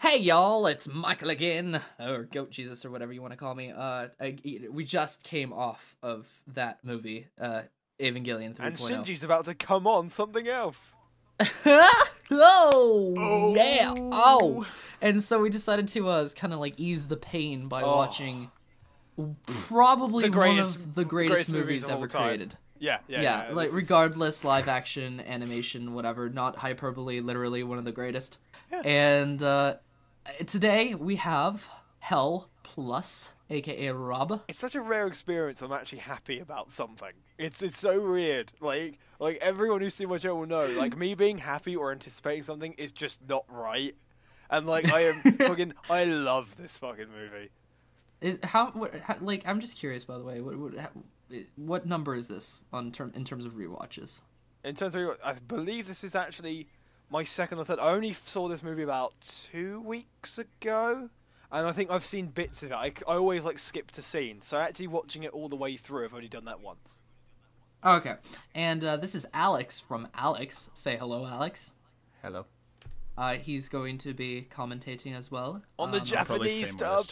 Hey y'all, it's Michael again, or Goat Jesus, or whatever you want to call me. We just came off of that movie, Evangelion 3.0. And Shinji's about to come on something else. Oh, yeah, oh. And so we decided to kind of like ease the pain by watching probably one of the greatest movies ever created. Yeah. Like regardless, live action, animation, whatever, not hyperbole, literally one of the greatest. Yeah. And today we have Hell Plus, aka Rob. It's such a rare experience. I'm actually happy about something. It's so weird. Like everyone who's seen my channel will know. Like me being happy or anticipating something is just not right. And like I am fucking. I love this fucking movie. I'm just curious, by the way, what number is this in terms of rewatches? In terms of, I believe this is actually my second or third. I only saw this movie about 2 weeks ago, and I think I've seen bits of it. I always like skip to scenes, so actually watching it all the way through, I've only done that once. Okay, and this is Alex from Alex. Say hello, Alex. Hello. He's going to be commentating as well On the Japanese dub.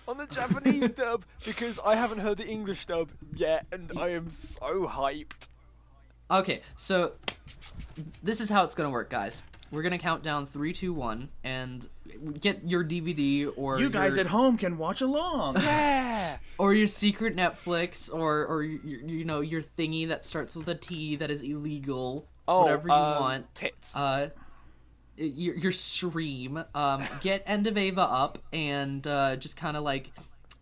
On the Japanese dub, because I haven't heard the English dub yet, and I am so hyped. Okay, so this is how it's gonna work, guys. We're gonna count down 3, 2, 1, and get your DVD or you guys at home can watch along. Yeah. Or your secret Netflix, or your thingy that starts with a T that is illegal. Whatever you want. Tits. Your stream. Get End of Ava up and just kind of like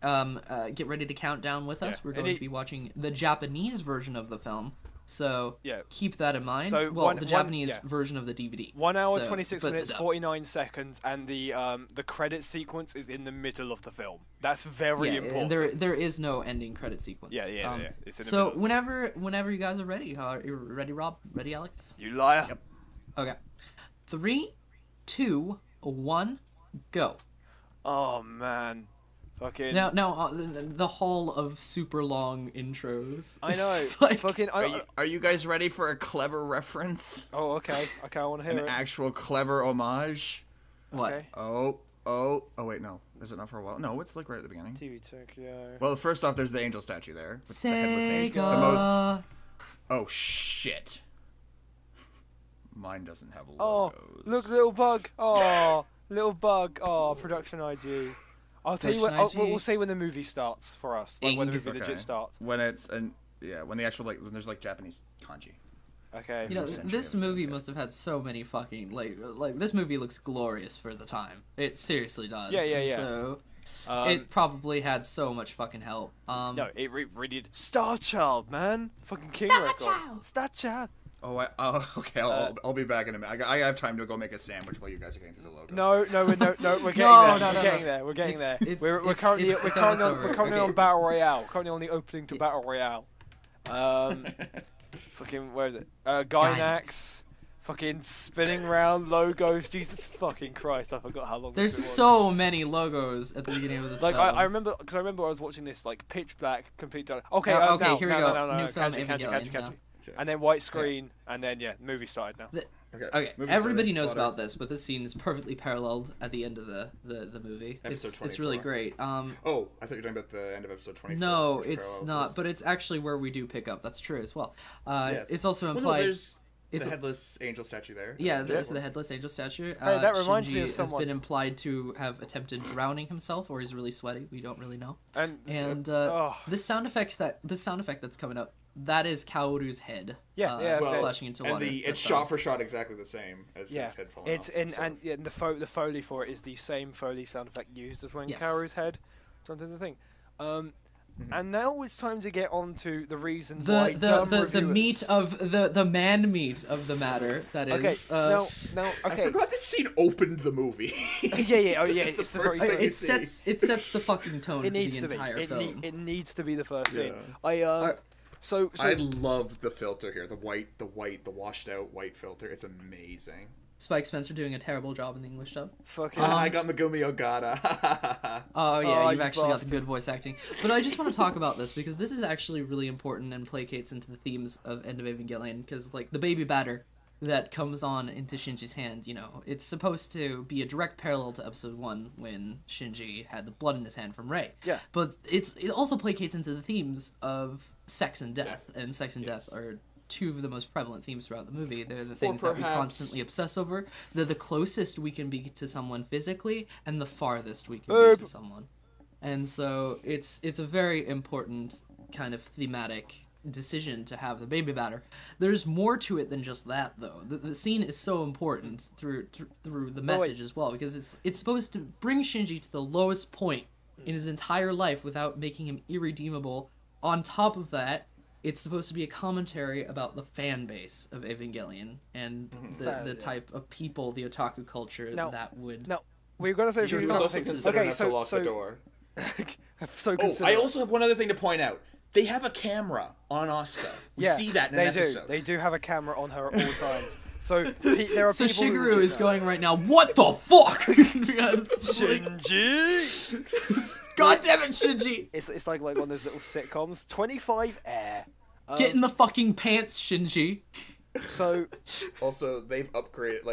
get ready to count down with us. We're going to be watching the Japanese version of the film. So keep that in mind. So the Japanese version of the DVD. 1 hour, 26 minutes, 49 seconds, and the credit sequence is in the middle of the film. That's very important. And there is no ending credit sequence. Yeah. It's in the so middle. whenever you guys are ready, you ready, Rob? Ready, Alex? You liar. Yep. Okay. 3, 2, 1, go. Oh man. Fucking. Now, the whole of super long intros. I know. Like, fucking. Are you guys ready for a clever reference? Oh, okay. I want to hear An it. actual clever homage? What? Okay. Oh, wait, no. Is it not for a while? No, it's like right at the beginning. TV Tokyo. Well, first off, there's the angel statue there. With the headless Sega. angel. The most... Oh, shit. Mine doesn't have logos. Oh, look, little bug. Oh, little bug. Oh, production IG. I'll tell you what. We'll say when the movie starts for us, like when the movie legit starts. When it's when the actual when there's like Japanese kanji. Okay. This movie must have had so many fucking like this movie looks glorious for the time. It seriously does. Yeah. So it probably had so much fucking help. No, it really did. Star Child, man. Fucking King Star Record. Child. Star Child. Okay. I'll be back in a minute. I have time to go make a sandwich while you guys are getting to the logo. No, we're getting there. We're getting there. We're currently on Battle Royale. Currently on the opening to Battle Royale. Fucking where is it? Gynax. Fucking spinning round logos. Jesus fucking Christ! I forgot how long. There's this was. so many logos at the beginning of this. Like film. I remember because I was watching this like pitch black, complete dark. Okay, okay, here we go. No, New film, catch Evangelion. you. And then white screen, and then movie started now. Okay. Everybody knows about this, but this scene is perfectly paralleled at the end of the movie. It's really great. Oh, I thought you were talking about the end of episode 24. No, it's not. But it's actually where we do pick up. That's true as well. Yes. It's also implied. Well, no, there's the headless angel statue there. Yeah, there's the headless angel statue. Hey, that reminds me of Shinji someone. has been implied to have attempted drowning himself, or he's really sweaty. We don't really know. And this sound effect that's coming up. That is Kaoru's head. Splashing into water. And it's shot for shot exactly the same as his head falling off. And the Foley for it is the same Foley sound effect used as when Kaoru's head jumped in the thing. And now it's time to get on to the reason why the meat of the man meat of the matter. That is. Okay. Okay. I forgot this scene opened the movie. Yeah. Oh yeah. It's the first thing. It sets the fucking tone for the entire film. It needs to be the first scene. So I love the filter here. The washed out white filter. It's amazing. Spike Spencer doing a terrible job in the English dub. Fucking. I got Megumi Ogata. Oh yeah, you've actually got the good voice acting. But I just want to talk about this because this is actually really important and placates into the themes of End of Evangelion. Because like the baby batter that comes on into Shinji's hand, it's supposed to be a direct parallel to episode 1 when Shinji had the blood in his hand from Rei. Yeah. But it also placates into the themes of sex and death. And sex and death are two of the most prevalent themes throughout the movie. They're the things that we constantly obsess over. They're the closest we can be to someone physically and the farthest we can be to someone. And so it's a very important kind of thematic decision to have the baby batter. There's more to it than just that, though. The scene is so important through the message as well, because it's supposed to bring Shinji to the lowest point in his entire life without making him irredeemable. On top of that, it's supposed to be a commentary about the fan base of Evangelion and the type of people, the otaku culture that would... No, we're going to say a few other things. Okay, so lock the door. I also have one other thing to point out. They have a camera on Asuka. We see that in an episode. They do have a camera on her at all times. So there are so people Shigeru is going right now, what the fuck? Shinji! God damn it, Shinji! It's like one of those little sitcoms. 25 air. Get in the fucking pants, Shinji. So... Also, they've upgraded,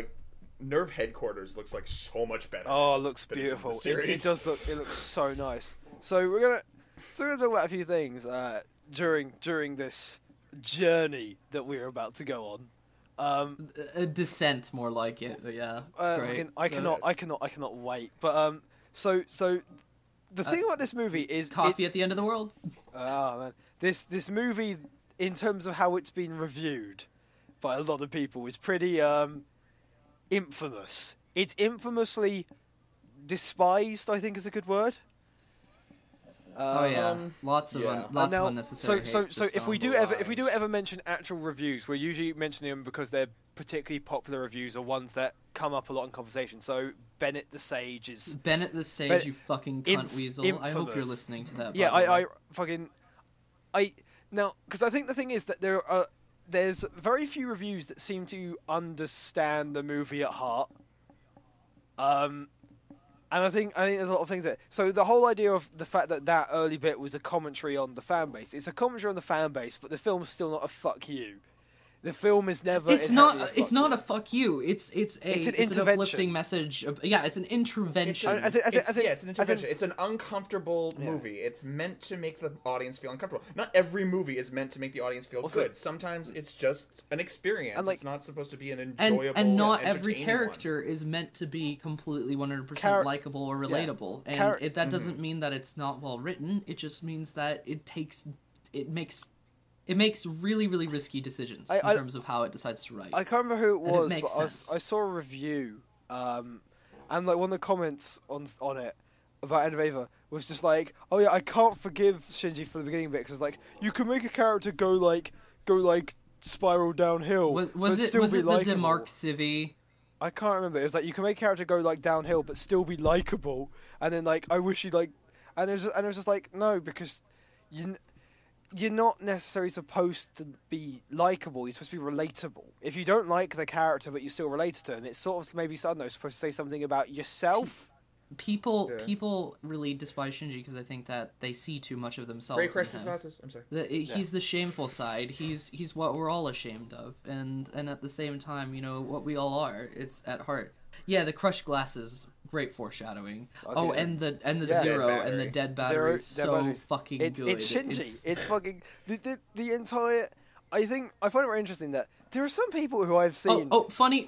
Nerve headquarters looks like so much better. Oh, it looks beautiful. It does look. It looks so nice. So we're gonna talk about a few things during this journey that we're about to go on. A descent, more like it. But yeah, great. I cannot wait. But so the thing about this movie is coffee at the end of the world. Oh man, this movie, in terms of how it's been reviewed by a lot of people, is pretty infamous. It's infamously despised, I think is a good word. Lots of unnecessary. So if we do ever mention actual reviews, we're usually mentioning them because they're particularly popular reviews or ones that come up a lot in conversation. So Bennett the Sage, you fucking cunt weasel. Infamous. I hope you're listening to that. Yeah, now because I think the thing is that there's very few reviews that seem to understand the movie at heart. And I think there's a lot of things there. So the whole idea of the fact that early bit was a commentary on the fan base. It's a commentary on the fan base, but the film's still not a fuck you. The film is never. It's not a fuck you. It's an uplifting message. It's an intervention. It's an intervention. It's an uncomfortable movie. It's meant to make the audience feel uncomfortable. Not every movie is meant to make the audience feel good. Sometimes it's just an experience. It's not supposed to be an enjoyable and not every character is meant to be completely 100% likable or relatable. And that doesn't mean that it's not well written. It just means that it makes really, really risky decisions in terms of how it decides to write. I can't remember who it was, but I saw a review, and one of the comments on it about End of Eva was just like, "Oh yeah, I can't forgive Shinji for the beginning bit because you can make a character go spiral downhill, was it the DeMarc Civi? I can't remember. It was you can make a character go downhill but still be likable, and then I wish you and it was just no, because you're not necessarily supposed to be likable. You're supposed to be relatable. If you don't like the character but you still relate to them, it's sort of maybe supposed to say something about yourself. People really despise Shinji because I think that they see too much of themselves. Great Christmas glasses. I'm sorry. He's the shameful side. He's what we're all ashamed of, and at the same time, what we all are. It's at heart. Yeah, the crushed glasses, great foreshadowing. Okay. And the Zero and the dead battery, fucking good. It's Shinji. It's fucking the entire. I find it very interesting that there are some people who I've seen. Funny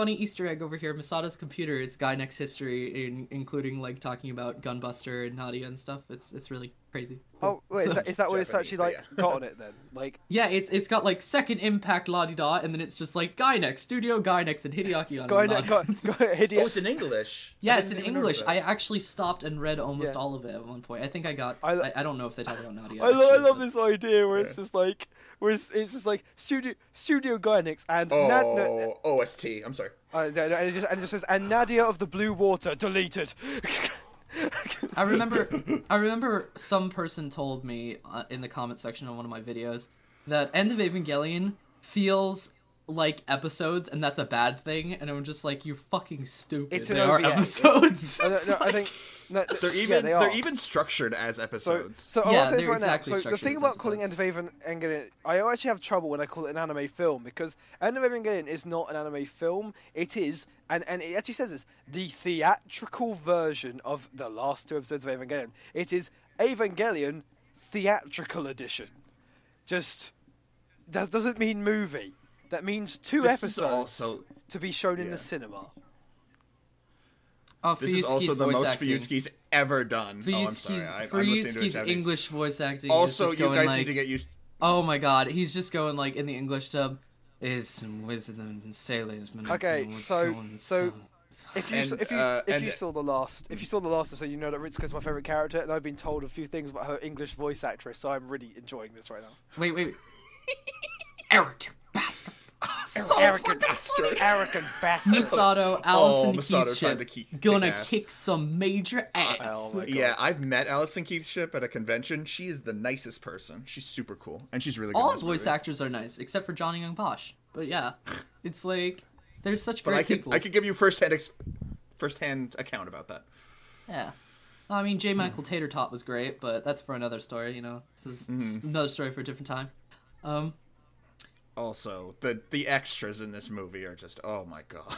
Easter egg over here. Masada's computer is Guy Next history, including talking about Gunbuster and Nadia and stuff. It's really crazy. Oh wait, is that what it's actually got on it then? Yeah, it's got Second Impact la-di-da, and then it's just Guy Next, Studio Guy Next, and Hideaki on Hideaki. Oh, it's in English. Yeah, it's in English. I actually stopped and read almost all of it at one point. I think I got. I don't know if they talk about Nadia. I love this idea where it's just it's just Studio Guy Next and OST. I'm sorry. And it just says and Nadia of the Blue Water deleted. I remember some person told me in the comment section on one of my videos that End of Evangelion feels like episodes, and that's a bad thing. And I'm just like, you're fucking stupid. It's they are episodes. I think they're even structured as episodes. So I want to say this right exactly now. So the thing about calling End of Evangelion, I actually have trouble when I call it an anime film, because End of Evangelion is not an anime film. It is, and it actually says this, the theatrical version of the last 2 episodes of Evangelion. It is Evangelion theatrical edition. Just that doesn't mean movie. That means 2 episodes to be shown in the cinema. Oh, this is also the most Fuyutsuki's ever done. Fuyutsuki's English voice acting. Also, is just you guys like, need to get used. Oh my god, he's just going like in the English dub. Is wisdom and sailors. Okay, so if you saw the last episode, you know that Ritsuko's my favorite character, and I've been told a few things about her English voice actress, so I'm really enjoying this right now. Wait. Arrogant bastard. Arrogant bastard. Masato, Allison Masato's Keith's gonna kick some major ass. Yeah, I've met Allison Keith's ship at a convention. She is the nicest person. She's super cool, and she's really good. All voice actors are nice, except for Johnny Young Bosch. But yeah, it's like there's such great people. I could give you first-hand account about that. Yeah. I mean, J. Michael Tater Tot was great, but that's for another story, you know. This is another story for a different time. Also, the extras in this movie are just, oh my god.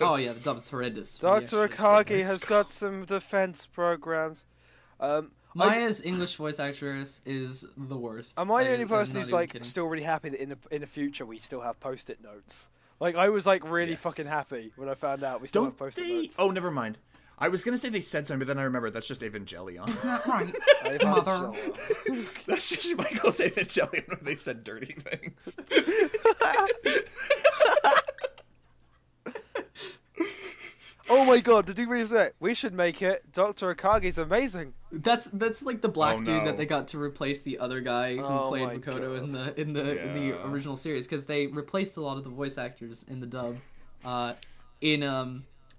Oh yeah, the dub's horrendous. Dr. Akagi has got some defense programs. Maya's English voice actress is the worst. Am I the only person who's like still really happy that in the future we still have post-it notes? Like, I was like really fucking happy when I found out we still have post-it notes. Oh, never mind. I was gonna say they said something, but then I remembered that's just Evangelion. Isn't that right, Mother? That's just Michael's Evangelion when they said dirty things. Oh my god, did you really say it? We should make it Dr. Akagi's amazing. That's like the black dude that they got to replace the other guy who played Makoto in the original series, because they replaced a lot of the voice actors in the dub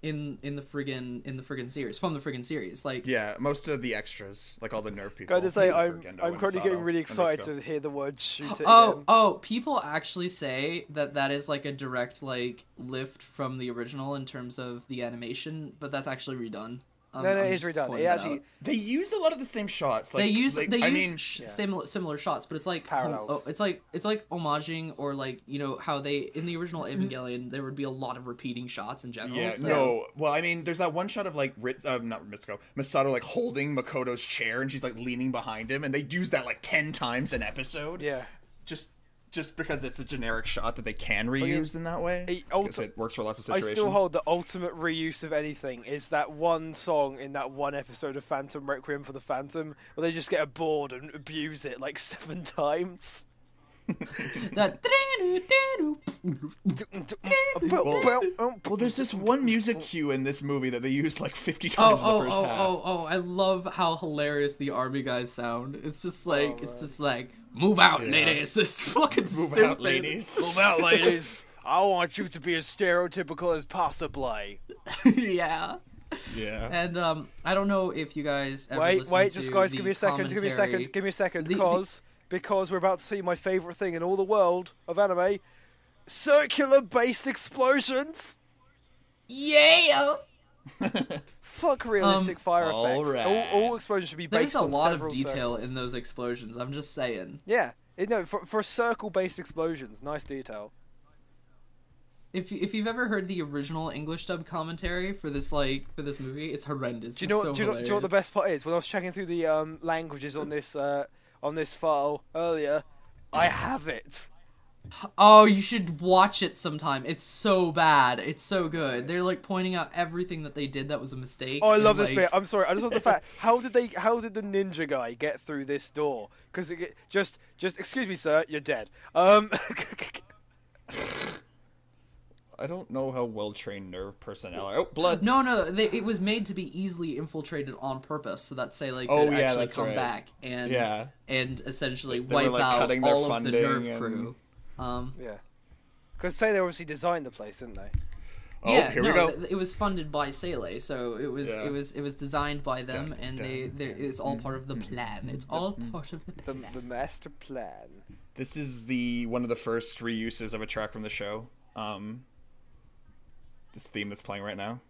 in the friggin' series, from the friggin' series. Like, yeah, most of the extras, like all the nerve people. Gotta say, I'm currently getting really excited to hear the word shoot it again. People actually say that is like a direct like lift from the original in terms of the animation, but that's actually redone. No, it is redone. They use a lot of the same shots. Like, they use similar shots, but it's like parallels. It's like homaging, or like, you know how they in the original Evangelion there would be a lot of repeating shots in general. Yeah, no. Well, I mean, there's that one shot of like not Ritsuko, Masato like holding Makoto's chair, and she's like leaning behind him, and they use that like 10 times an episode. Yeah, just because it's a generic shot that they can reuse in that way. Because it works for lots of situations. I still hold the ultimate reuse of anything is that one song in that one episode of Phantom Requiem for the Phantom where they just get bored and abuse it like 7 times. That well, there's this one music cue in this movie that they used like 50 times in the first half. I love how hilarious the army guys sound. It's just like move out, ladies. It's fucking stupid. Move out, ladies. Move out, ladies. I want you to be as stereotypical as possibly. Yeah. And I don't know if you guys ever wait, just guys, give me a second, because we're about to see my favourite thing in all the world of anime, circular-based explosions. Yeah. Fuck realistic fire effects. Right. All explosions should be based on several There's a lot of detail circles. in those explosions. I'm just saying. Yeah, for circle-based explosions, nice detail. If you've ever heard the original English dub commentary for this movie, it's horrendous. Do you know what the best part is? When I was checking through the languages on this file earlier, I have it. Oh, you should watch it sometime. It's so bad. It's so good. They're like pointing out everything that they did that was a mistake. Oh, I love this bit. I'm sorry. I just love the fact. How did the ninja guy get through this door? Because just excuse me, sir, you're dead. I don't know how well-trained nerve personnel are. Oh, blood. No, it was made to be easily infiltrated on purpose, so that say like they actually come back and essentially wipe out all of the nerve crew. Yeah, because say they obviously designed the place, didn't they? Oh, yeah, here we go. It was funded by Sele, so it was designed by them, and it's all part of the plan. It's all part of the plan. The master plan. This is one of the first reuses of a track from the show. This theme that's playing right now.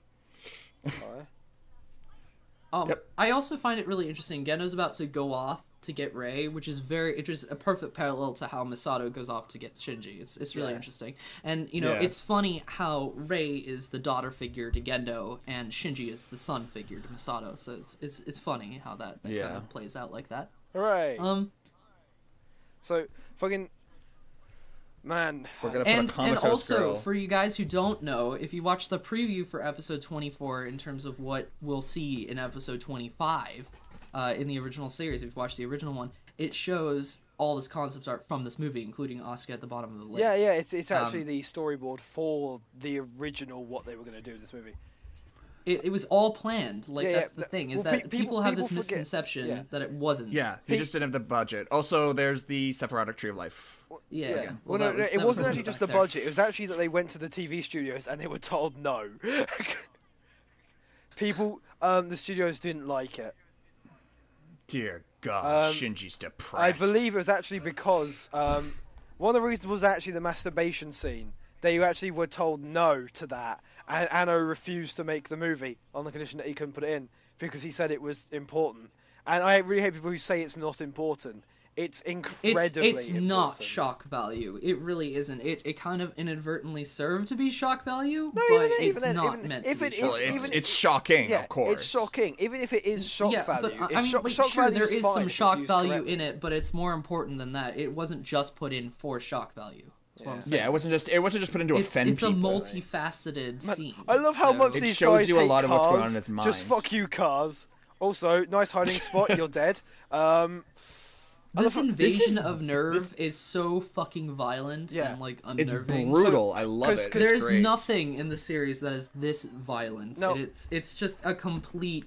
Yep. I also find it really interesting. Gendo's about to go off to get Rei, which is a perfect parallel to how Misato goes off to get Shinji. It's really interesting. And, it's funny how Rei is the daughter figure to Gendo and Shinji is the son figure to Misato. So it's funny how that kind of plays out like that. Hooray. So, fucking... Man. We're gonna put and also, for you guys who don't know, if you watch the preview for episode 24 in terms of what we'll see in episode 25... in the original series, if you watch the original one, it shows all this concept art from this movie, including Asuka at the bottom of the lake. Yeah, it's actually the storyboard for the original, what they were going to do with this movie. It was all planned. That's the thing, is that people have this misconception that it wasn't. Yeah, he just didn't have the budget. Also, there's the Sephirotic Tree of Life. Yeah. Well, it wasn't actually just the budget. It was actually that they went to the TV studios and they were told no. People, the studios didn't like it. Dear God, Shinji's depressed. I believe it was actually because one of the reasons was actually the masturbation scene. They actually were told no to that, and Anno refused to make the movie on the condition that he couldn't put it in because he said it was important. And I really hate people who say it's not important. It's incredibly It's not shock value. It really isn't. It kind of inadvertently served to be shock value, but it's not meant to be shock value. It's shocking, of course. It's shocking. Even if it is shock value. But, sure, there is some shock value in it, but it's more important than that. It wasn't just put in for shock value. That's what I'm saying. Yeah, it wasn't just put in to offend people. It's a multifaceted scene. I love how much these shows guys you a lot of what's going on in his mind. Just fuck you, cars. Also, nice hiding spot. You're dead. This invasion of NERV is so fucking violent and unnerving. It's brutal. I love it. There's nothing in the series that is this violent. No. It's just a complete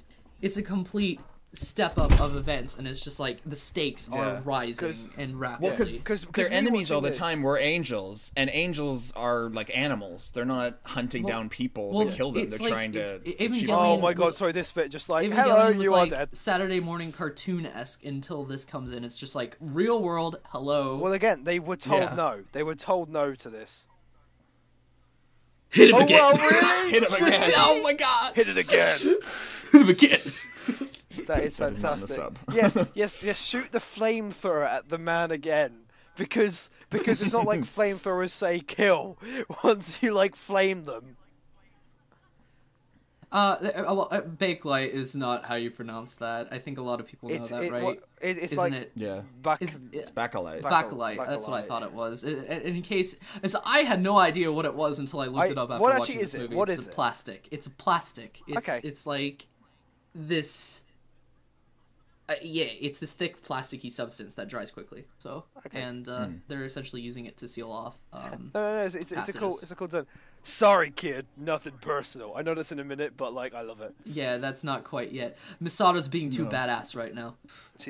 step up of events, and it's just like the stakes are rising and rapidly. Well, because their enemies all the time were angels, and angels are like animals. They're not hunting down people to kill them. They're trying to. Oh my God! Sorry, this bit just like hello, you are dead. Saturday morning cartoon-esque until this comes in. It's just like real world. Hello. Well, again, they were told no. They were told no to this. Hit him again. Well, really? Hit him again. Oh my God. Hit it again. Hit him again. That is fantastic. Yes. Shoot the flamethrower at the man again, because it's not like flamethrowers say kill once you flame them. Bakelite is not how you pronounce that. I think a lot of people know that, right? It's Isn't like it? Yeah. It's Bakelite. Bakelite. That's what I thought it was. In case, as I had no idea what it was until I looked it up after watching this movie. What is it? Plastic. It's plastic. Okay. It's like this. It's this thick plasticky substance that dries quickly. So, and they're essentially using it to seal off. No, it's a cool done. Sorry, kid, nothing personal. I know this in a minute, but I love it. Yeah, that's not quite yet. Misato's being too badass right now.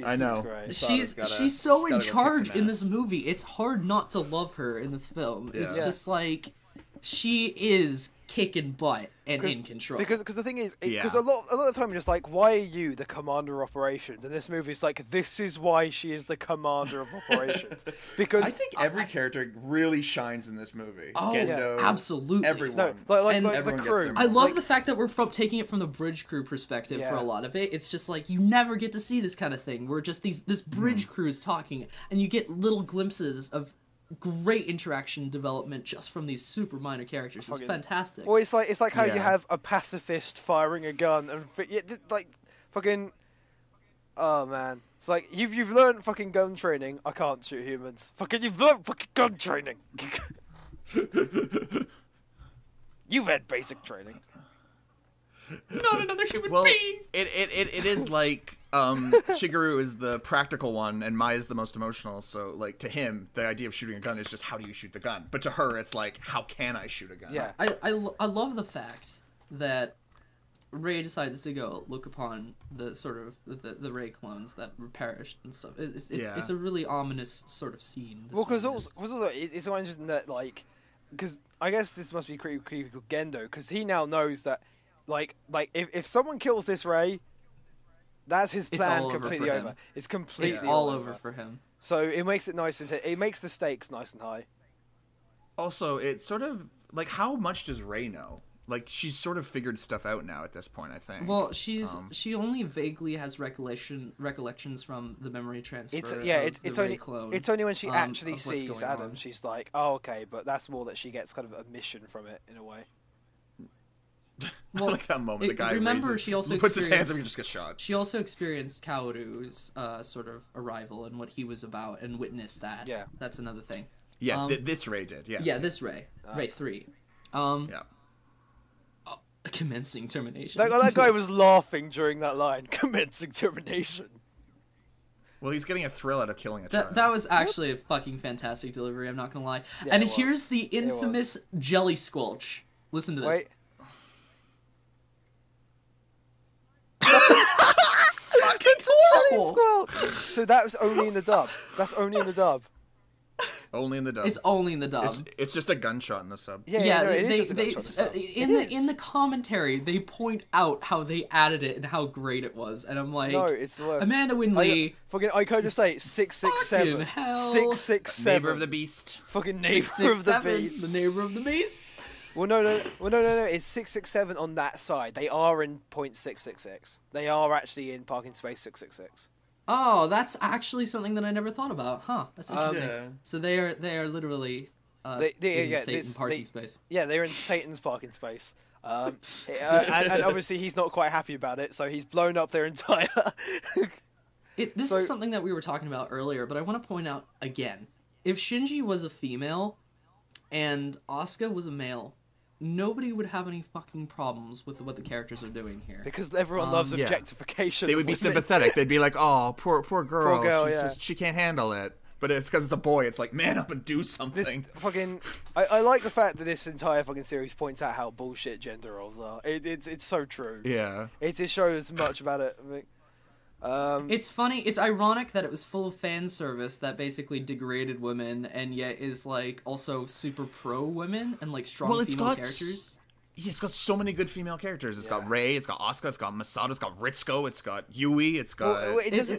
I know. She's so in charge in this movie. It's hard not to love her in this film. Yeah. It's just like she is kicking butt and in control. Because the thing is, because a lot of the time you're just like, why are you the commander of operations? And this movie is like, this is why she is the commander of operations. Because I think every character really shines in this movie. Oh, Gendo, absolutely. Everyone. Like the crew. I love the fact that we're taking it from the bridge crew perspective for a lot of it. It's just like, you never get to see this kind of thing. Where just this bridge crew is talking, and you get little glimpses of great interaction development just from these super minor characters. It's fantastic. Well, it's like how you have a pacifist firing a gun and fucking. Oh man, it's like you've learned fucking gun training. I can't shoot humans. You've learned fucking gun training. You've had basic training. Not another human being. It is like Shigeru is the practical one and Mai is the most emotional, so to him the idea of shooting a gun is just how do you shoot the gun, but to her it's like how can I shoot a gun. Yeah. I love the fact that Rei decides to go look upon the sort of the Rei clones that were perished and stuff. It's a really ominous sort of scene. Well, because also it's so interesting that because I guess this must be creepy with Gendo, because he now knows that if someone kills this Rei, That's his plan completely over. It's completely all over for him. So it makes it nice and it makes the stakes nice and high. Also, it's sort of like, how much does Rey know? Like, she's sort of figured stuff out now at this point, I think. Well, she only vaguely has recollections from the memory transfer. It's only when she actually sees Adam, she's like, oh, okay, but that's more that she gets kind of a mission from it in a way. Well, I like that moment. The guy she also puts his hands up and just gets shot. She also experienced Kaoru's sort of arrival and what he was about, and witnessed that. Yeah, that's another thing. Yeah, this Rey did. Yeah. Yeah, this Rey. Rey 3. Yeah. Commencing termination. That guy was laughing during that line. Commencing termination. Well, he's getting a thrill out of killing a child. That was actually a fucking fantastic delivery, I'm not gonna lie. Yeah, and here's the infamous Jelly Squelch. Listen to this. Wait. It's horrible. So that was only in the dub. That's only in the dub. Only in the dub. It's only in the dub. It's just a gunshot in the sub. Yeah, in the commentary they point out how they added it and how great it was, and I'm like, no, it's the worst. Amanda Winley. I could just say 667. 667. Neighbor of the Beast. Fucking neighbor of the beast. The neighbor of the beast. Well, no. It's 667 on that side. They are in .666. They are actually in parking space 666. Oh, that's actually something that I never thought about. Huh, that's interesting. Yeah. So they are literally in Satan's parking space. Yeah, they're in Satan's parking space. And obviously he's not quite happy about it, so he's blown up their entire... This is something that we were talking about earlier, but I want to point out again. If Shinji was a female and Asuka was a male, nobody would have any fucking problems with what the characters are doing here. Because everyone loves objectification. They would be sympathetic. They'd be like, oh, poor girl. Poor girl, she can't handle it. But it's because it's a boy. It's like, man up and do something. I like the fact that this entire fucking series points out how bullshit gender roles are. It's so true. Yeah. It shows much about it. It's funny. It's ironic that it was full of fan service that basically degraded women, and yet is like also super pro women and like strong female characters. It's got so many good female characters. It's got Rey, it's got Asuka, it's got Masato, it's got Ritsuko, it's got Yui, it's got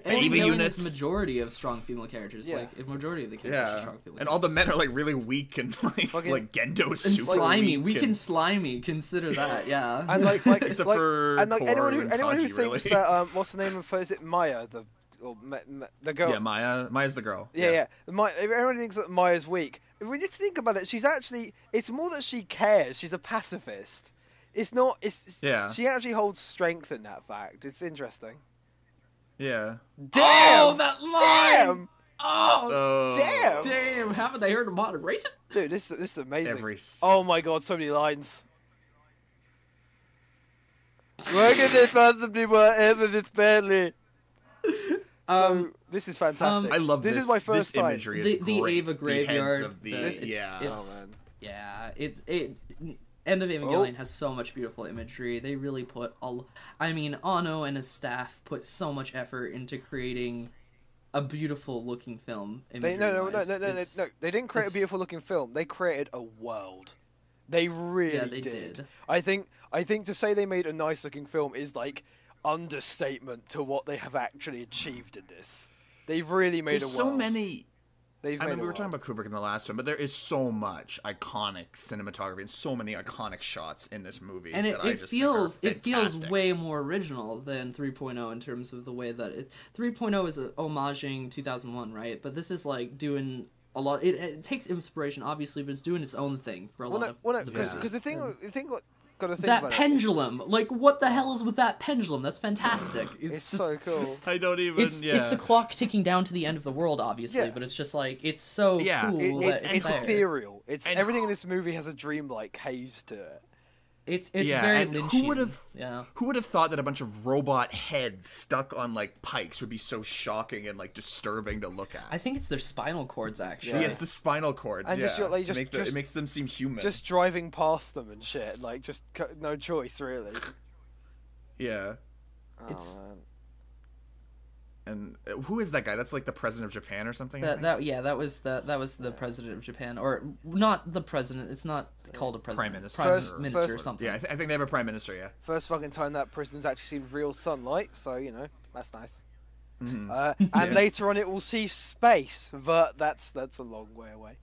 baby units. Majority of strong female characters, like a majority of the characters are strong female. And all the men are like really weak and like Gendo is super slimy. Weak and slimy. Consider that, yeah. And except for anyone who thinks that what's the name of is it Maya the girl? Yeah, Maya's the girl. Yeah. Everyone thinks that Maya's weak. If we just think about it, she's actually... It's more that she cares. She's a pacifist. It's not... She actually holds strength in that fact. It's interesting. Yeah. Damn! Oh, that line! Damn! Oh, damn! Haven't they heard of modern racing? Dude, this is amazing. Oh my god, so many lines. Why can they possibly ever this badly? So this is fantastic. I love this. This is my first time. Imagery is the Ava graveyard. End of Evangelion has so much beautiful imagery. They really put Anno and his staff put so much effort into creating a beautiful looking film. No. They didn't create a beautiful looking film. They created a world. They really did. I think to say they made a nice looking film is like understatement to what they have actually achieved in this. They've really made a world. So many. We were talking about Kubrick in the last one, but there is so much iconic cinematography and so many iconic shots in this movie. And it feels way more original than 3.0 in terms of the way that 3.0 is homaging 2001, right? But this is like doing a lot. It takes inspiration, obviously, but it's doing its own thing for a lot of. Because the thing. That pendulum, like what the hell is with that pendulum? That's fantastic. It's so cool. I don't even. It's the clock ticking down to the end of the world, obviously, but it's just like it's so cool. It's ethereal. Everything in this movie has a dreamlike haze to it. It's very Lynchian. Who would have thought that a bunch of robot heads stuck on like pikes would be so shocking and like disturbing to look at? I think it's their spinal cords, actually. Yeah, it's the spinal cords. And it makes them seem human. Just driving past them and shit, like just no choice really. Yeah. Man. And who is that guy? That's like the president of Japan or something. That was the president of Japan, or not the president. It's not called a president. Prime minister or something. Yeah, I think they have a prime minister. Yeah. First fucking time that prison's actually seen real sunlight, so you know. That's nice. And later on, it will see space, but that's a long way away.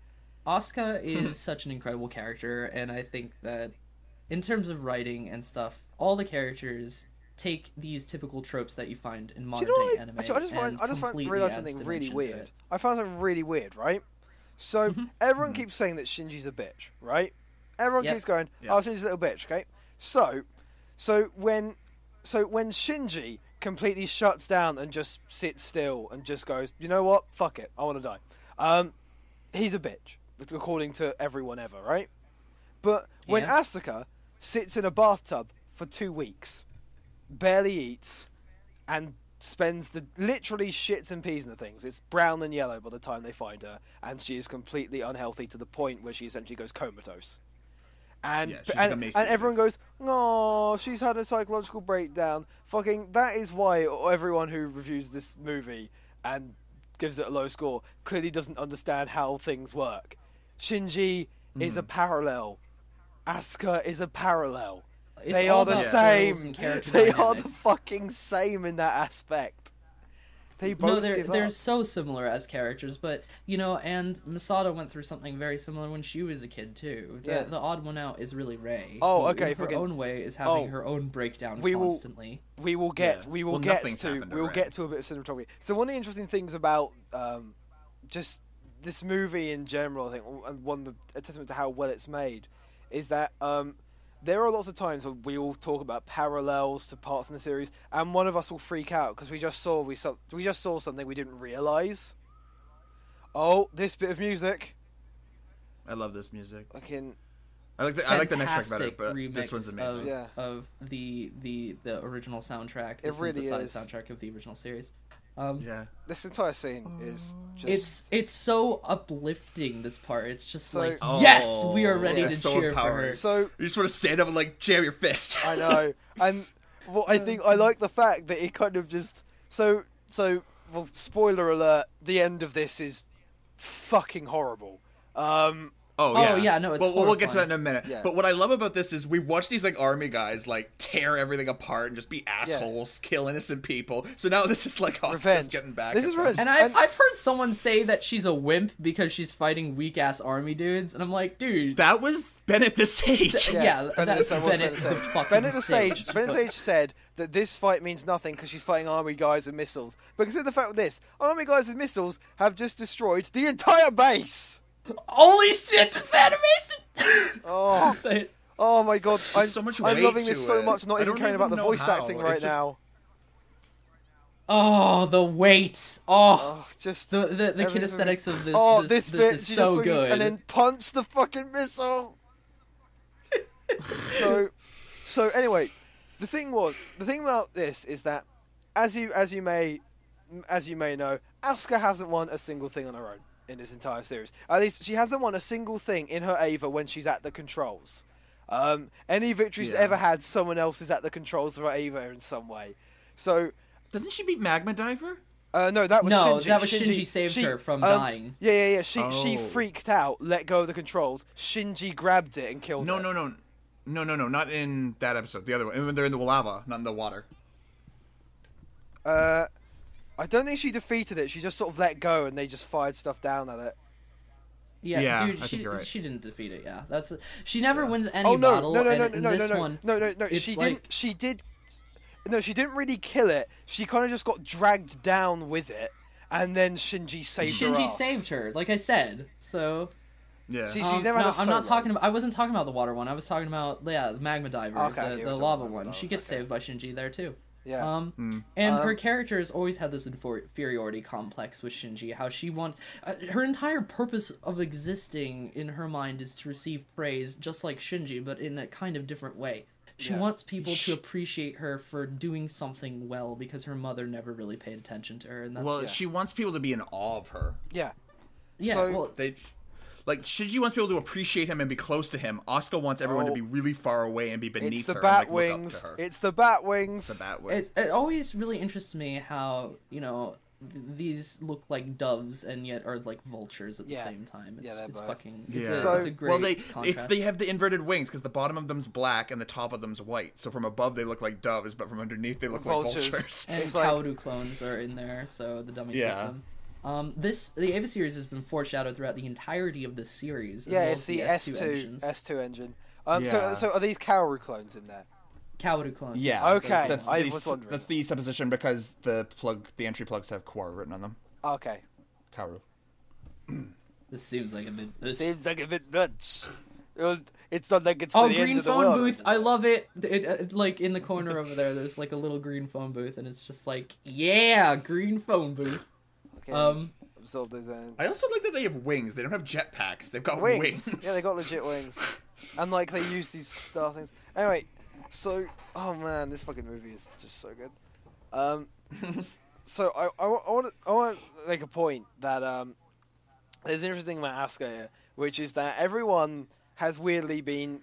Asuka is such an incredible character, and I think that in terms of writing and stuff, all the characters take these typical tropes that you find in modern day anime. Actually, I just realized something really weird. I found something really weird, right? So everyone keeps saying that Shinji's a bitch, right? Everyone keeps going, "Oh, Shinji's a little bitch." Okay, so when Shinji completely shuts down and just sits still and just goes, "You know what? Fuck it, I want to die." He's a bitch, according to everyone ever, right? But when Asuka sits in a bathtub for 2 weeks, barely eats, and spends literally shits and peas in the things. It's brown and yellow by the time they find her, and she is completely unhealthy to the point where she essentially goes comatose. And everyone goes, "Oh, she's had a psychological breakdown." Fucking, that is why everyone who reviews this movie and gives it a low score clearly doesn't understand how things work. Shinji is a parallel. Asuka is a parallel. They are the same. They are the fucking same in that aspect. They both they're so similar as characters, but and Masato went through something very similar when she was a kid too. The odd one out is really Rei. Oh, okay. In her own way is having her own breakdown constantly. We will get to a bit of cinematography. So one of the interesting things about just this movie in general, I think, and a testament to how well it's made, is that there are lots of times when we all talk about parallels to parts in the series, and one of us will freak out because we just saw something we didn't realize. Oh, this bit of music! I love this music. I like the next track better, but this one's amazing. Of the original soundtrack, the synthesized soundtrack of the original series. This entire scene is just... It's so uplifting, this part. It's just yes, we are ready to cheer for her. So you just want to stand up and jam your fist. I know. And I think I like the fact that it kind of just well, spoiler alert, the end of this is fucking horrible. No, it's we'll get to that in a minute. Yeah. But what I love about this is we watch these army guys tear everything apart and just be assholes, kill innocent people. So now this is Asuka's getting back. This is revenge. And I've heard someone say that she's a wimp because she's fighting weak ass army dudes, and I'm like, dude, that was Bennett the Sage. That's Bennett the fucking Bennett the Sage. Bennett the Sage said that this fight means nothing because she's fighting army guys with missiles. But consider the fact of this: army guys with missiles have just destroyed the entire base. Holy shit, this animation! Oh my god, I'm loving this so it. much, not even caring about the voice acting right now. Oh, the weight! Just the kinesthetics of this bit, is so good. And then punch the fucking missile. So anyway, the thing about this is that, as you may know, Asuka hasn't won a single thing on her own in this entire series. At least she hasn't won a single thing in her Eva when she's at the controls. Any victories ever had, someone else is at the controls of her Eva in some way. So doesn't she beat Magma Diver? No, that was Shinji. That was Shinji saved her from dying. Yeah. She freaked out, let go of the controls. Shinji grabbed it and killed her. No, not in that episode. The other one, when they're in the lava, not in the water. I don't think she defeated it. She just sort of let go, and they just fired stuff down at it. Yeah, dude, she didn't defeat it. Yeah, she never wins any battle. No. She did. No, she didn't really kill it. She kind of just got dragged down with it, and then Shinji saved her. Shinji saved her, like I said. So. Yeah. She's never had a solo. I'm not talking about. I wasn't talking about the water one. I was talking about the Magma Diver, the lava one. She gets saved by Shinji there too. Yeah. Her character has always had this inferiority complex with Shinji. How she her entire purpose of existing in her mind is to receive praise, just like Shinji, but in a kind of different way. She wants people to appreciate her for doing something well because her mother never really paid attention to her. And she wants people to be in awe of her. Yeah. Yeah. So Shinji wants people to appreciate him and be close to him. Asuka wants everyone to be really far away and be beneath her. It's the bat wings. It's the bat wings. It always really interests me how, these look like doves and yet are like vultures at the same time. It's fucking. It's a great contrast. They have the inverted wings because the bottom of them's black and the top of them's white. So from above they look like doves, but from underneath they look like vultures. And Kaoru clones are in there, so the dummy system. The Eva series has been foreshadowed throughout the entirety of this series. It's the S2 engine. So are these Kaoru clones in there? Kaoru clones. Yeah. Okay. I was wondering. That's the supposition because the entry plugs have Kaoru written on them. Okay. Kaoru. This seems like a bit. Nuts. It's not like it's the end of the world. Green phone booth. I love it. Like in the corner over there, there's like a little green phone booth, and it's just like, yeah, green phone booth. Okay. I also like that they have wings. They don't have jetpacks. They've got wings. Yeah, they got legit wings. And like they use these star things. Anyway, so oh man, this fucking movie is just so good. So I want to make a point that there's an interesting thing about Asuka here, which is that everyone has weirdly been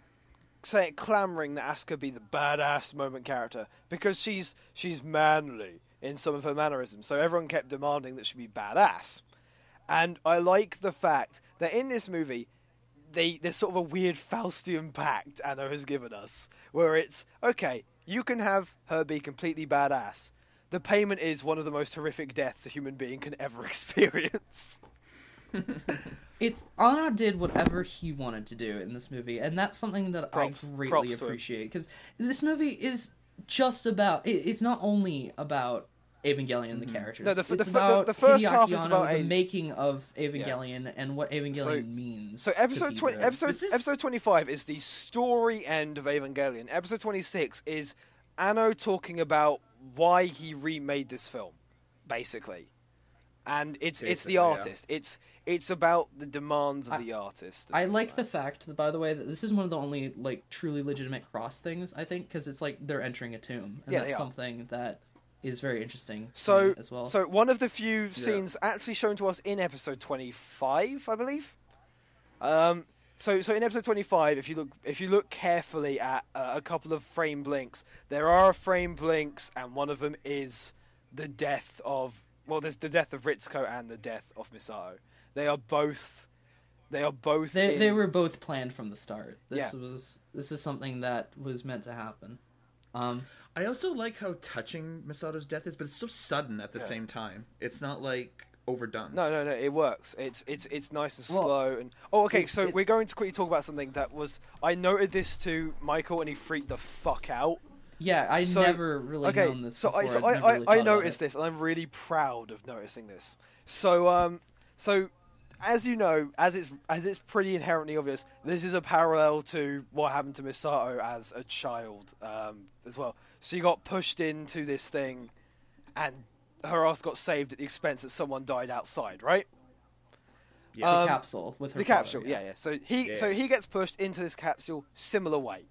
clamoring that Asuka be the badass moment character because she's manly in some of her mannerisms. So everyone kept demanding that she be badass. And I like the fact that in this movie, there's sort of a weird Faustian pact Anno has given us, where it's, okay, you can have her be completely badass. The payment is one of the most horrific deaths a human being can ever experience. Anna did whatever he wanted to do in this movie, and that's something that I greatly appreciate, because this movie is just about, it's not only about Evangelion and the characters. No, the first half is about the making of Evangelion and what Evangelion means. So episode 25 is the story end of Evangelion. Episode 26 is Anno talking about why he remade this film, basically. And it's the artist. Yeah. It's about the demands of the artist. I like the fact that, by the way, that this is one of the only like truly legitimate cross things, I think, because it's like they're entering a tomb, and that's something that is very interesting to me as well. So one of the few scenes actually shown to us in episode 25, I believe. So in episode 25, if you look carefully at a couple of frame blinks, there are frame blinks, and one of them is the death of there's the death of Ritsuko and the death of Misato. They are both. They were both planned from the start. This is something that was meant to happen. I also like how touching Misato's death is, but it's so sudden at the same time. It's not like overdone. No, it works. It's nice and slow. And so we're going to quickly talk about something that was. I noted this to Michael, and he freaked the fuck out. Yeah, I never really known this. So I noticed this, and I'm really proud of noticing this. So as you know, as it's pretty inherently obvious, this is a parallel to what happened to Misato as a child as well. She got pushed into this thing, and her ass got saved at the expense that someone died outside, right? Yeah, the capsule with her. The capsule, yeah. So he gets pushed into this capsule, similar way.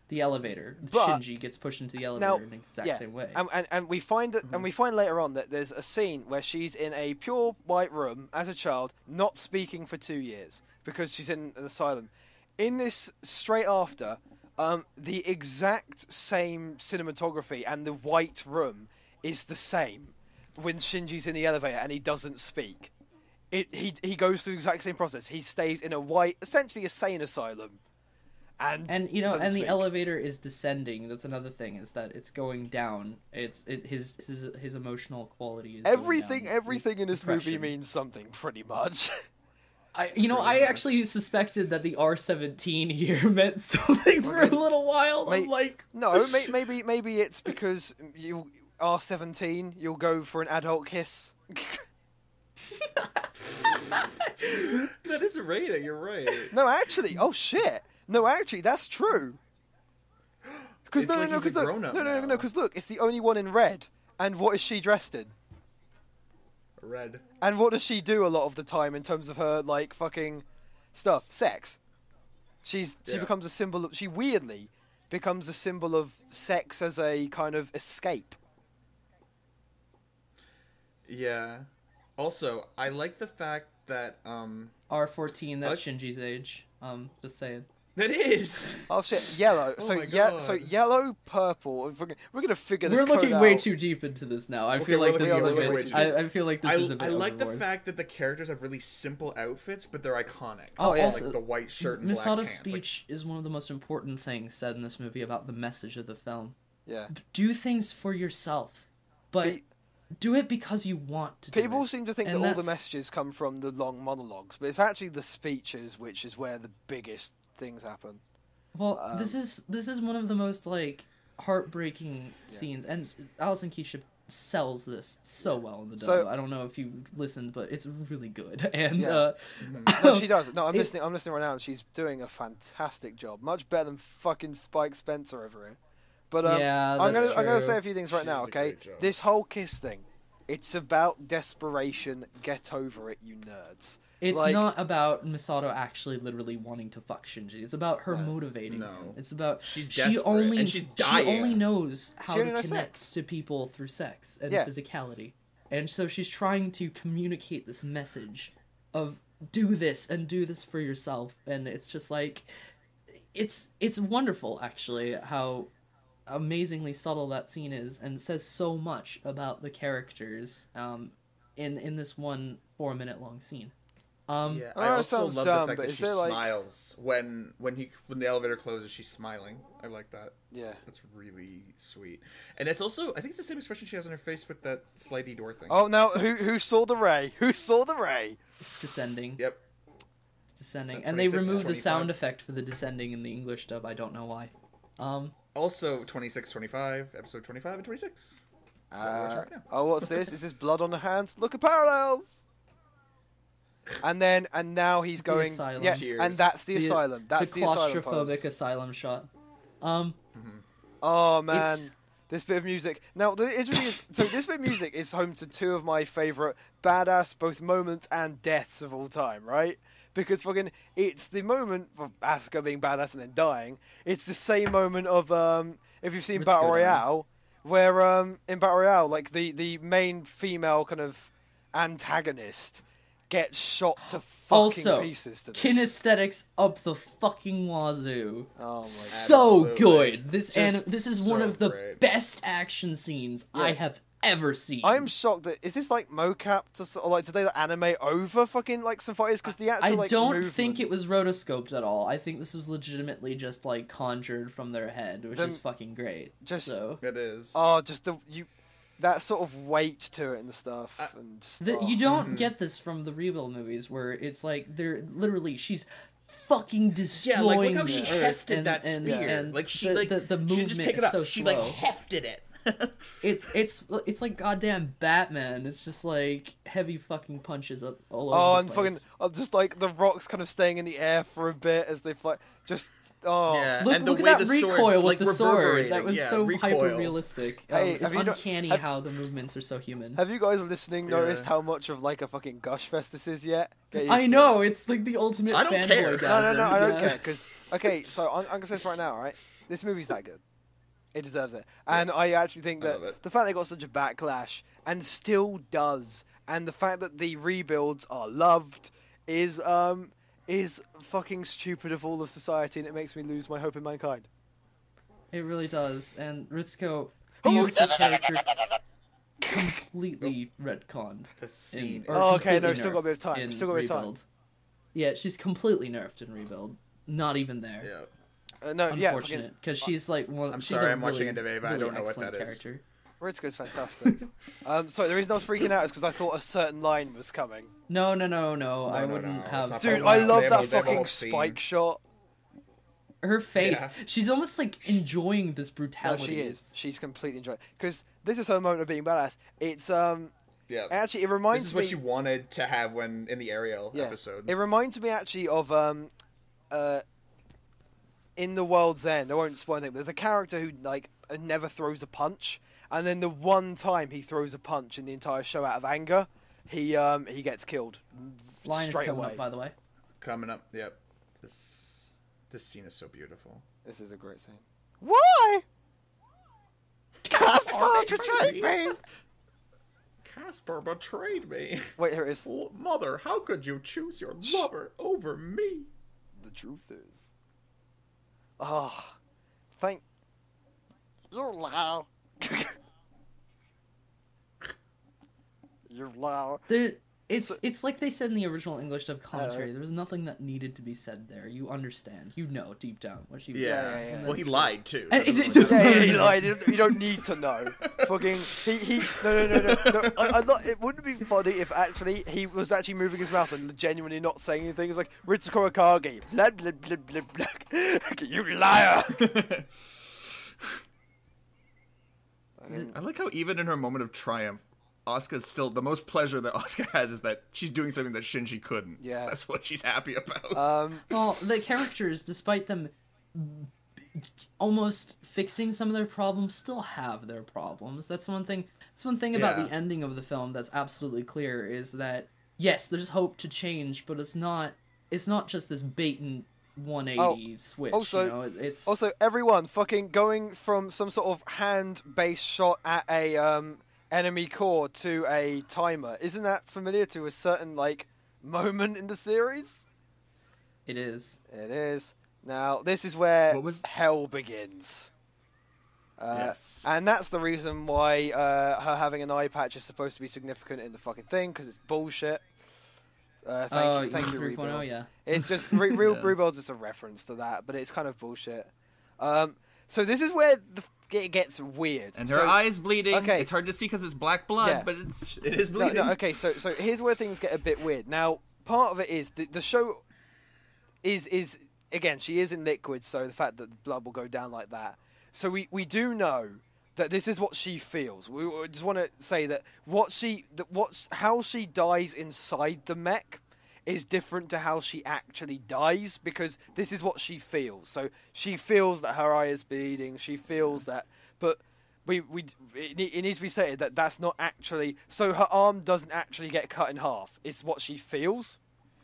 The elevator. Shinji gets pushed into the elevator in the exact same way. And we find that, and we find later on that there's a scene where she's in a pure white room as a child, not speaking for 2 years because she's in an asylum. In this straight after, the exact same cinematography and the white room is the same when Shinji's in the elevator and he doesn't speak. He goes through the exact same process. He stays in a white, essentially a sane asylum. And the elevator is descending. That's another thing, is that it's going down. His emotional quality is everything in this movie means something pretty much. I actually suspected that the R17 here meant something for a little while. Maybe it's because you R17, you'll go for an adult kiss. That is a rating. You're right. No, actually, No, actually, that's true. Because because look, it's the only one in red. And what is she dressed in? Red. And what does she do a lot of the time in terms of her like fucking stuff? Sex. She becomes a symbol of. She weirdly becomes a symbol of sex as a kind of escape. Yeah. Also, I like the fact that R14, that's Shinji's age. Just saying. That is. Oh shit, yellow. Oh So my God. so yellow, purple. We're gonna figure this. We're looking code way out. too deep into this now. I Okay, feel we're like this looking- is a we're looking way bit. too I feel like this is a bit. I like the overboard. fact that the characters have really simple outfits, but they're iconic. Oh, yeah. also, Like the white shirt and black Misato's pants. speech is one of the most important things said in this movie about the message of the film. Yeah. Do things for yourself, but See, do it because you want to. people do it. seem to think And that all the that's- messages come from the long monologues, but it's actually the speeches which is where the biggest things happen. Well, this is one of the most like heartbreaking scenes, and Alison Keisha sells this so well in the dub. So- I don't know if you listened, but it's really good. And Yeah. No, she does. No, I'm listening. I'm listening right now, and she's doing a fantastic job. Much better than fucking Spike Spencer over here. But Yeah, I'm that's gonna true. say a few things right She now. does a Okay, great job. this whole kiss thing, it's about desperation. Get over it, you nerds. it's like- not about Misato actually literally wanting to fuck Shinji. It's about her motivating No. him. It's about She's she desperate, only and she's she dying. only knows how She only to knows connect sex. to people through sex and Yeah. physicality, and so she's trying to communicate this message of do this and do this for yourself, and it's just like it's wonderful actually how amazingly subtle that scene is, and says so much about the characters in this 1 4-minute long scene. Yeah, I know I it also sounds love dumb, the fact but that is she there, like- smiles when the elevator closes. She's smiling. I like that. Yeah. That's really sweet. And it's also, I think it's the same expression she has on her face with that slidey door thing. Oh, now who saw the ray? Who saw the ray? It's descending. Yep. It's descending. So And they 26, removed the 25. sound effect for the descending in the English dub. I don't know why. Also, 26, 25, episode 25 and 26. Right now. Oh, what's this? Is this blood on the hands? Look at parallels. And now he's going. asylum. Yeah, Cheers. and that's the asylum. That's the the asylum claustrophobic pose. asylum shot. Oh man, It's- this bit of music. Now the interesting is, so this bit of music is home to two of my favorite badass both moments and deaths of all time, right? Because fucking, it's the moment of Asuka being badass and then dying. It's the same moment of if you've seen Ritsuko Battle dying. Royale, where in Battle Royale, like the main female kind of antagonist gets shot to fucking Also, pieces to this. kinesthetics up the fucking wazoo. Oh my So Absolutely. good. This Just this is one so of the great. best action scenes I have ever seen. I'm shocked that is this like mocap to sort of like did they animate over fucking like some fighters because the actual I like don't movement, think it was rotoscoped at all. I think this was legitimately just like conjured from their head, which Then is fucking great. just- so It is. oh just that sort of weight to it and stuff and just, you don't get this from the Rebuild movies, where it's like they're literally she's fucking yeah, destroying like look how the she earth hefted and, that and, spear. and like she the, like the she didn't movement just pick it is up. so She slow. like hefted it. It's like goddamn Batman. It's just like heavy fucking punches up all over. oh the and place. fucking just like the rocks kind of staying in the air for a bit as they fly just oh Yeah. Look, and the look way at that the sword, recoil with like, the sword. reverberating. That was Yeah, so recoil. hyper realistic. Hey, It's have you not- uncanny have- how the movements are so human. have you guys listening Yeah. noticed how much of like a fucking gush fest this is yet? Get used I to know it. it's like the ultimate I don't fanboy care. gasm. No, I don't yeah. care. Because, okay, so I'm going to say this right now, right? This movie's that good. It deserves it. And I actually think I that love it. the fact they got such a backlash, and still does, and the fact that the rebuilds are loved is fucking stupid of all of society, and it makes me lose my hope in mankind. It really does. And Ritsuko, Oh, beautiful character, completely retconned. The scene. Or Oh, okay, no, completely still got a bit of nerfed time. in Still got a bit of time. Rebuild. Yeah, she's completely nerfed in Rebuild. Not even there. Yeah. No, yeah, fucking, Unfortunate, because she's like one. I'm she's sorry, a I'm watching really, End of Eva, I really don't know what excellent that is. character. Ritsuko's fantastic. Sorry, the reason I was freaking out is because I thought a certain line was coming. No. I no, wouldn't it's have. not Dude, Oh, I wow, love they that have a fucking whole scene. spike shot. Her face. Yeah. She's almost like enjoying this No, brutality. she is. She's completely enjoying because this is her moment of being badass. It's Yeah. actually it reminds This is me. what she wanted to have when in the Ariel Yeah. episode. It reminds me actually of in The World's End. I won't spoil anything. But there's a character who like never throws a punch, and then the one time he throws a punch in the entire show out of anger, he gets killed Line is straight coming away. up, by the way. Coming up. Yep. This scene is so beautiful. This is a great scene. Why? Casper betrayed me. Casper betrayed me. Wait, here it is. Mother, how could you choose your lover over me? The truth is, Oh, thank you, Lau. You're loud. It's like they said in the original English dub commentary. There was nothing that needed to be said there. You understand. You know deep down what she was saying. Yeah. Well, he lied too. He lied. You don't need to know. Fucking he. No. I'm not. It wouldn't be funny if actually he was actually moving his mouth and genuinely not saying anything. It was like Ritsuko Akagi. Blah blah blah blah blah. You liar. I like how even in her moment of triumph, Asuka's still, the most pleasure that Asuka has is that she's doing something that Shinji couldn't. Yeah. That's what she's happy about. Well, the characters, despite them almost fixing some of their problems, still have their problems. That's one thing about the ending of the film that's absolutely clear, is that, yes, there's hope to change, but it's not just this bait and 180 switch. Also, it's also everyone fucking going from some sort of hand-based shot at a enemy core to a timer. Isn't that familiar to a certain moment in the series? It is. It is. Now this is where hell begins. Yes. And that's the reason why her having an eye patch is supposed to be significant in the fucking thing, because it's bullshit. Thank you, Rebuilds. Yeah. It's just Rebuilds is a reference to that, but it's kind of bullshit. So this is where it gets weird. And her eye is bleeding. Okay. It's hard to see because it's black blood, but it is bleeding. No, okay, so here's where things get a bit weird. Now, part of it is the show is again, she is in liquid, so the fact that the blood will go down like that. So we do know that this is what she feels. We just want to say that how she dies inside the mech is different to how she actually dies, because this is what she feels. So she feels that her eye is bleeding. She feels that, but it needs to be stated that that's not actually. So her arm doesn't actually get cut in half. It's what she feels.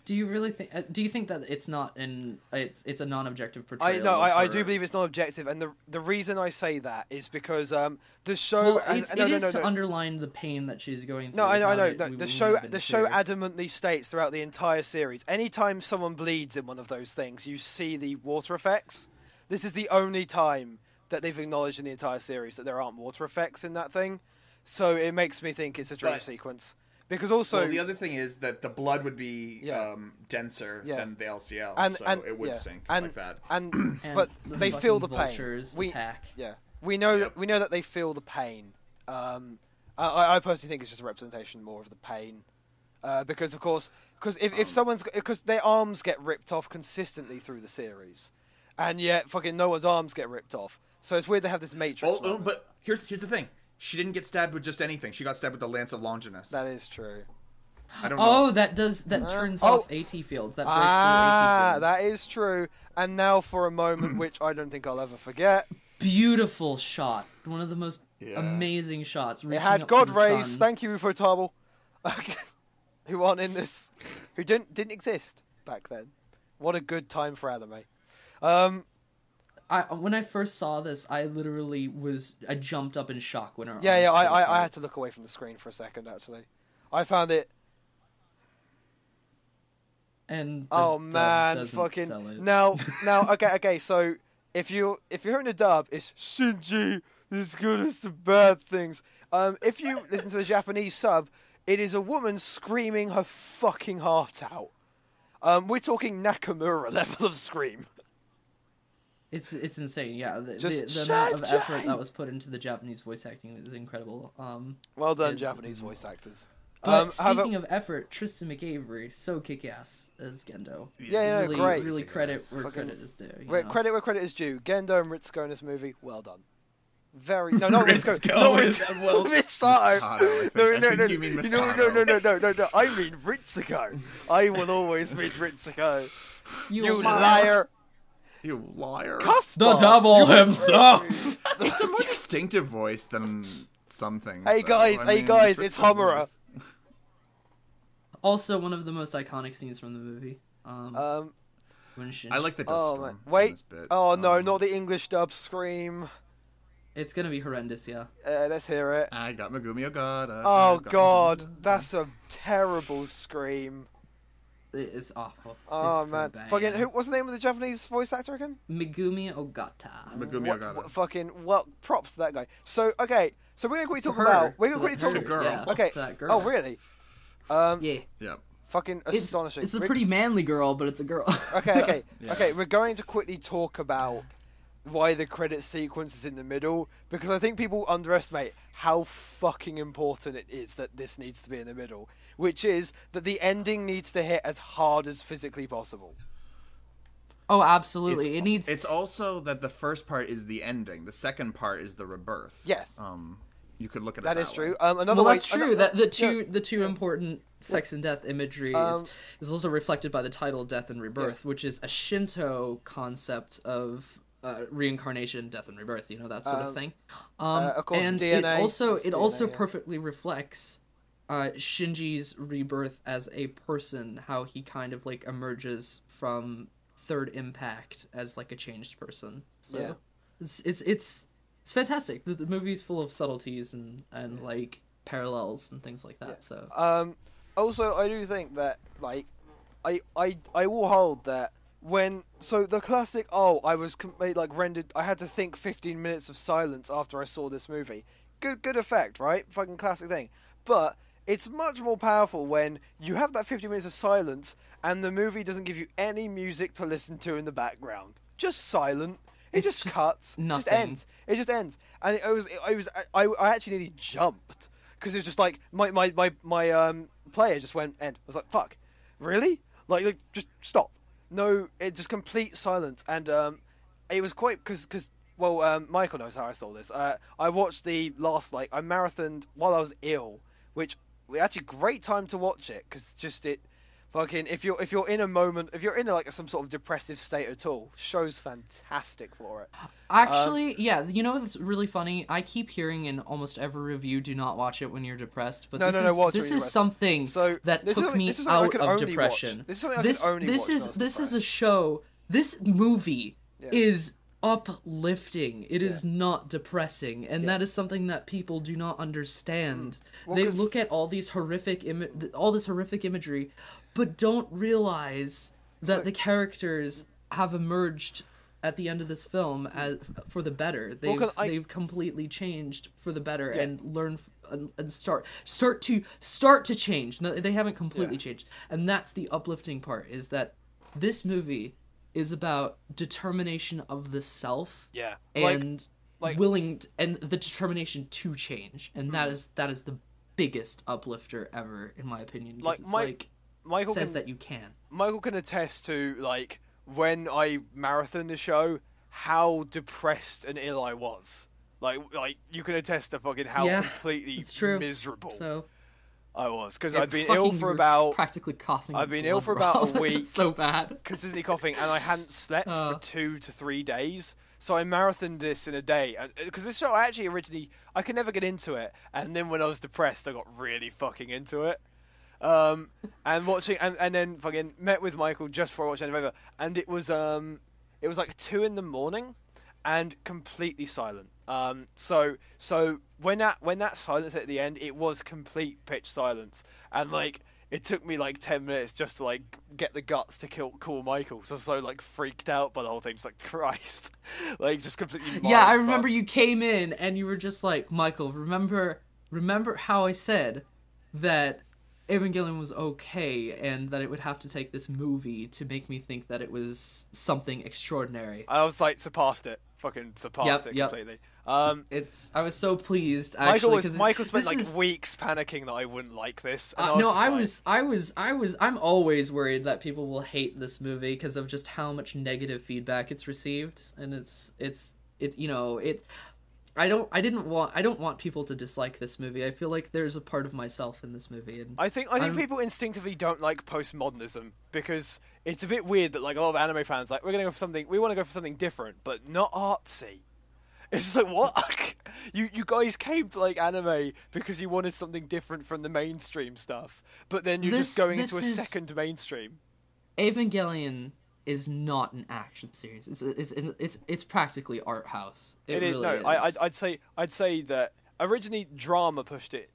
Do you really think? Do you think that it's not it's a non-objective portrayal? I do believe it's non-objective, and the reason I say that is because the show. Well, it is to underline the pain that she's going through. No, I know. The show adamantly states throughout the entire series, anytime someone bleeds in one of those things, you see the water effects. This is the only time that they've acknowledged in the entire series that there aren't water effects in that thing, so it makes me think it's a dream sequence. Because also, the other thing is that the blood would be denser than the LCL, so it would sink like that. But they feel the pain. Vultures attack. Yeah, we know that they feel the pain. I personally think it's just a representation more of the pain, because if their arms get ripped off consistently through the series, and yet fucking no one's arms get ripped off, so it's weird they have this Matrix. But here's the thing. She didn't get stabbed with just anything. She got stabbed with the Lance of Longinus. That is true. I don't know. That turns off AT fields. That breaks through AT fields. That is true. And now for a moment, which I don't think I'll ever forget. Beautiful shot. One of the most amazing shots. It had God rays. Thank you, Ufotable. Who aren't in this. Who didn't exist back then. What a good time for anime. When I first saw this, I jumped up in shock when her I had to look away from the screen for a second, actually. I found it... And fucking... Now, okay, so if you're in the dub, it's Shinji is good as the bad things. If you listen to the Japanese sub, it is a woman screaming her fucking heart out. We're talking Nakamura level of scream. It's insane, yeah. The amount of effort that was put into the Japanese voice acting is incredible. Well done, Japanese voice actors. But speaking of effort, Tristan McAvery, so kick-ass as Gendo. Yeah, great. Really credit where credit is due. Credit where credit is due. Gendo and Ritsuko in this movie, well done. Not Ritsuko. Not Ritsuko. Misato. No. You mean Misato. No. I mean Ritsuko. I will always mean Ritsuko. You liar. You liar. The devil himself. It's a more distinctive voice than some things. Hey guys, it's Homura. Also, one of the most iconic scenes from the movie. I like the dust storm. Wait. This bit. Oh no, not the English dub scream. It's gonna be horrendous, yeah. Let's hear it. I got Megumi Ogata. Oh god, that's a terrible scream. is awful. Oh it's man, fucking what's the name of the Japanese voice actor again? Megumi Ogata. Fucking props to that guy. So okay, so we're gonna quickly talk about. We're gonna quickly talk about girl. Yeah, okay. That girl. Oh really? Yeah. Fucking astonishing. It's a pretty manly girl, but it's a girl. Okay. Okay, we're going to quickly talk about why the credit sequence is in the middle, because I think people underestimate how fucking important it is that this needs to be in the middle, which is that the ending needs to hit as hard as physically possible. Oh, absolutely. It's also that the first part is the ending. The second part is the rebirth. Yes. You could look at it that that is true. way. That's true. That the two important sex and death imagery is also reflected by the title "Death and Rebirth," which is a Shinto concept of reincarnation, death and rebirth. That sort of thing. Of course, and DNA, it also perfectly reflects Shinji's rebirth as a person, how he kind of like emerges from Third Impact as like a changed person. So it's fantastic. The movie's full of subtleties and like parallels and things like that. Yeah. So also I do think that like I will hold that the classic I was rendered. I had to think 15 minutes of silence after I saw this movie. Good effect, right? Fucking classic thing. But it's much more powerful when you have that 15 minutes of silence and the movie doesn't give you any music to listen to in the background. Just silent. It just cuts. Nothing. Just ends. It just ends. And I actually nearly jumped because it was just like my player just went end. I was like, fuck, really? Like just stop. No, it just complete silence. And it was quite because Michael knows how I saw this. I watched the last I marathoned while I was ill, which actually great time to watch it because just it. Fucking, if you're in a moment, if you're in some sort of depressive state at all, show's fantastic for it. Actually, what's really funny? I keep hearing in almost every review, do not watch it when you're depressed. But this is something that took me out of depression. This is a show. This movie is uplifting. It is not depressing, and that is something that people do not understand. They look at all these horrific imagery, but don't realize that the characters have emerged at the end of this film for the better. They've completely changed for the better and learn and start to change. No, they haven't completely changed, and that's the uplifting part. Is that this movie is about determination of the self, and and the determination to change, and that is the biggest uplifter ever, in my opinion. Michael says that you can. Michael can attest to when I marathoned the show, how depressed and ill I was. Like you can attest to fucking how completely miserable. So. I was because I'd been ill for about practically coughing. I've been ill for about a week, so bad, consistently coughing, and I hadn't slept for 2 to 3 days. So I marathoned this in a day because this show actually originally I could never get into it, and then when I was depressed, I got really fucking into it. And watching and then fucking met with Michael just before I watched End of Eva, and it was like 2 a.m. and completely silent. So when that silence at the end, it was complete pitch silence, and it took me 10 minutes just to get the guts to call Michael. So freaked out by the whole thing, just Christ, just completely. Yeah, I remember you came in and you were just like, Michael, remember how I said that Evangelion was okay, and that it would have to take this movie to make me think that it was something extraordinary. I was surpassed it. Fucking surpassed it completely. I was so pleased. Actually, Michael spent weeks panicking that I wouldn't like this. And I'm always worried that people will hate this movie because of just how much negative feedback it's received, and I don't want people to dislike this movie. I feel like there's a part of myself in this movie, and I think people instinctively don't like postmodernism because it's a bit weird that a lot of anime fans we want to go for something different, but not artsy. It's just what? you guys came to anime because you wanted something different from the mainstream stuff, but then you're just going into a second mainstream. Evangelion is not an action series. It's practically art house. It really is. I'd say that originally drama pushed it.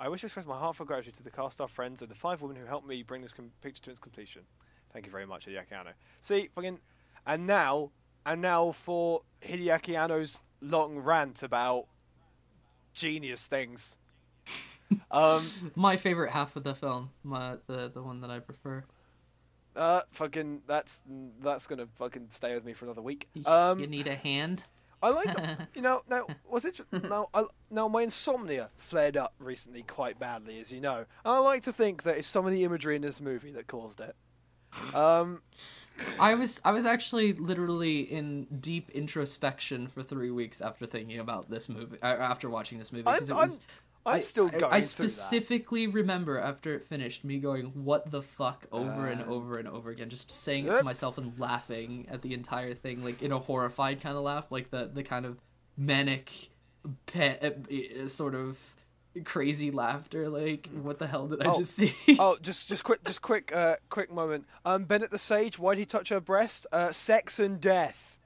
I wish to express my heartfelt gratitude to the cast staff, friends, and the 5 women who helped me bring this picture to its completion. Thank you very much, Hideaki Anno. See, fucking, and now for Hideaki Anno's long rant about genius things. My favorite half of the film, the one that I prefer. Fucking, that's gonna fucking stay with me for another week. You need a hand. I like to, now was it now my insomnia flared up recently quite badly, as you know, and I like to think that it's some of the imagery in this movie that caused it. I was actually literally in deep introspection for 3 weeks after thinking about this movie, after watching this movie. I'm still going. I specifically remember after it finished me going, "What the fuck?" over and over and over again, just saying it to myself and laughing at the entire thing, like in a horrified kind of laugh, like the kind of manic, sort of crazy laughter. Like, what the hell did I just see? just quick moment. Bennett the Sage, why'd he touch her breast? Sex and death.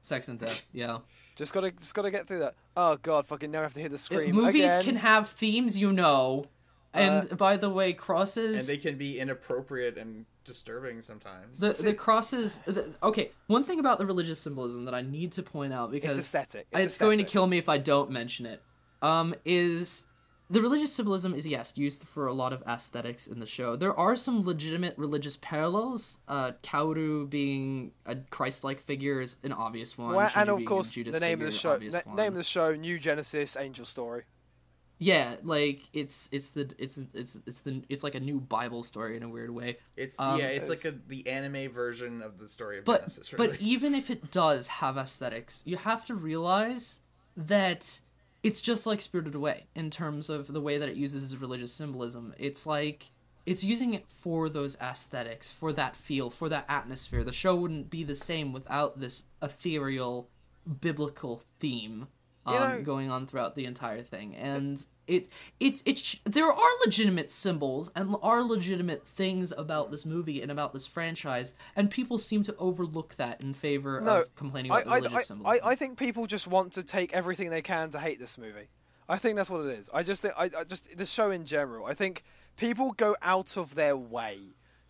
Sex and death. Yeah. Just gotta get through that. Oh god, fucking now I have to hear the scream. Movies again. can have themes, and by the way, crosses. And they can be inappropriate and disturbing sometimes. The crosses. Okay, one thing about the religious symbolism that I need to point out, because it's aesthetic. It's going to kill me if I don't mention it. Is the religious symbolism is used for a lot of aesthetics in the show. There are some legitimate religious parallels. Kaoru being a Christ-like figure is an obvious one. Well, and of course, the name of the show, name of the show, New Genesis, Angel Story. Yeah, like it's like a new Bible story in a weird way. It's like the anime version of the story of Genesis. Really. But even if it does have aesthetics, you have to realize that it's just like Spirited Away in terms of the way that it uses religious symbolism. It's like it's using it for those aesthetics, for that feel, for that atmosphere. The show wouldn't be the same without this ethereal biblical theme going on throughout the entire thing. And there are legitimate symbols and are legitimate things about this movie and about this franchise, and people seem to overlook that in favor of complaining about the religious symbolism. I think people just want to take everything they can to hate this movie. I think that's what it is. I just think the show in general. I think people go out of their way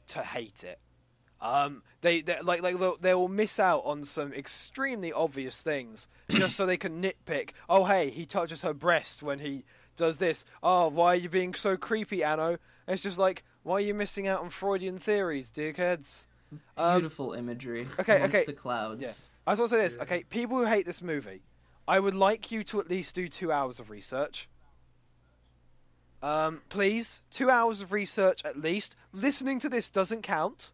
to hate it. They will miss out on some extremely obvious things just so they can nitpick. Oh, hey, he touches her breast when he does this. Oh, why are you being so creepy, Anno? And it's just like, why are you missing out on Freudian theories, dickheads? Beautiful imagery. Okay. The clouds. Yeah. I just want to say this. Okay, people who hate this movie, I would like you to at least do 2 hours of research. Please, 2 hours of research at least. Listening to this doesn't count.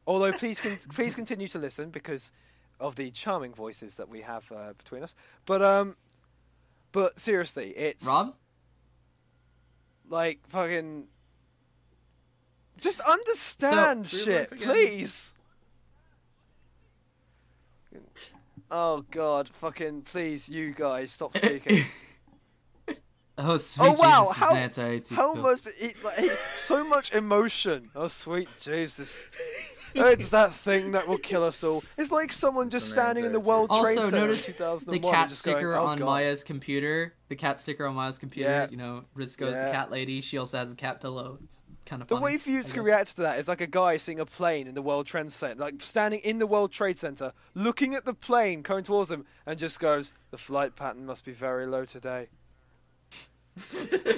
Although please continue to listen because of the charming voices that we have between us. But seriously, it's Rob? Like fucking just understand shit, please. Oh god, fucking please, you guys stop speaking. Oh, sweet Jesus! How much? So much emotion. Oh, sweet Jesus! It's that thing that will kill us all. It's like someone just standing in the World Trade Center. Also, notice in 2001 the cat sticker going, on Maya's computer. The cat sticker on Maya's computer. Yeah. You know, Rizko's the cat lady. She also has a cat pillow. It's kind of funny. The way Fuchs can react to that is like a guy seeing a plane in the World Trade Center, like standing in the World Trade Center, looking at the plane coming towards him, and just goes, "The flight pattern must be very low today."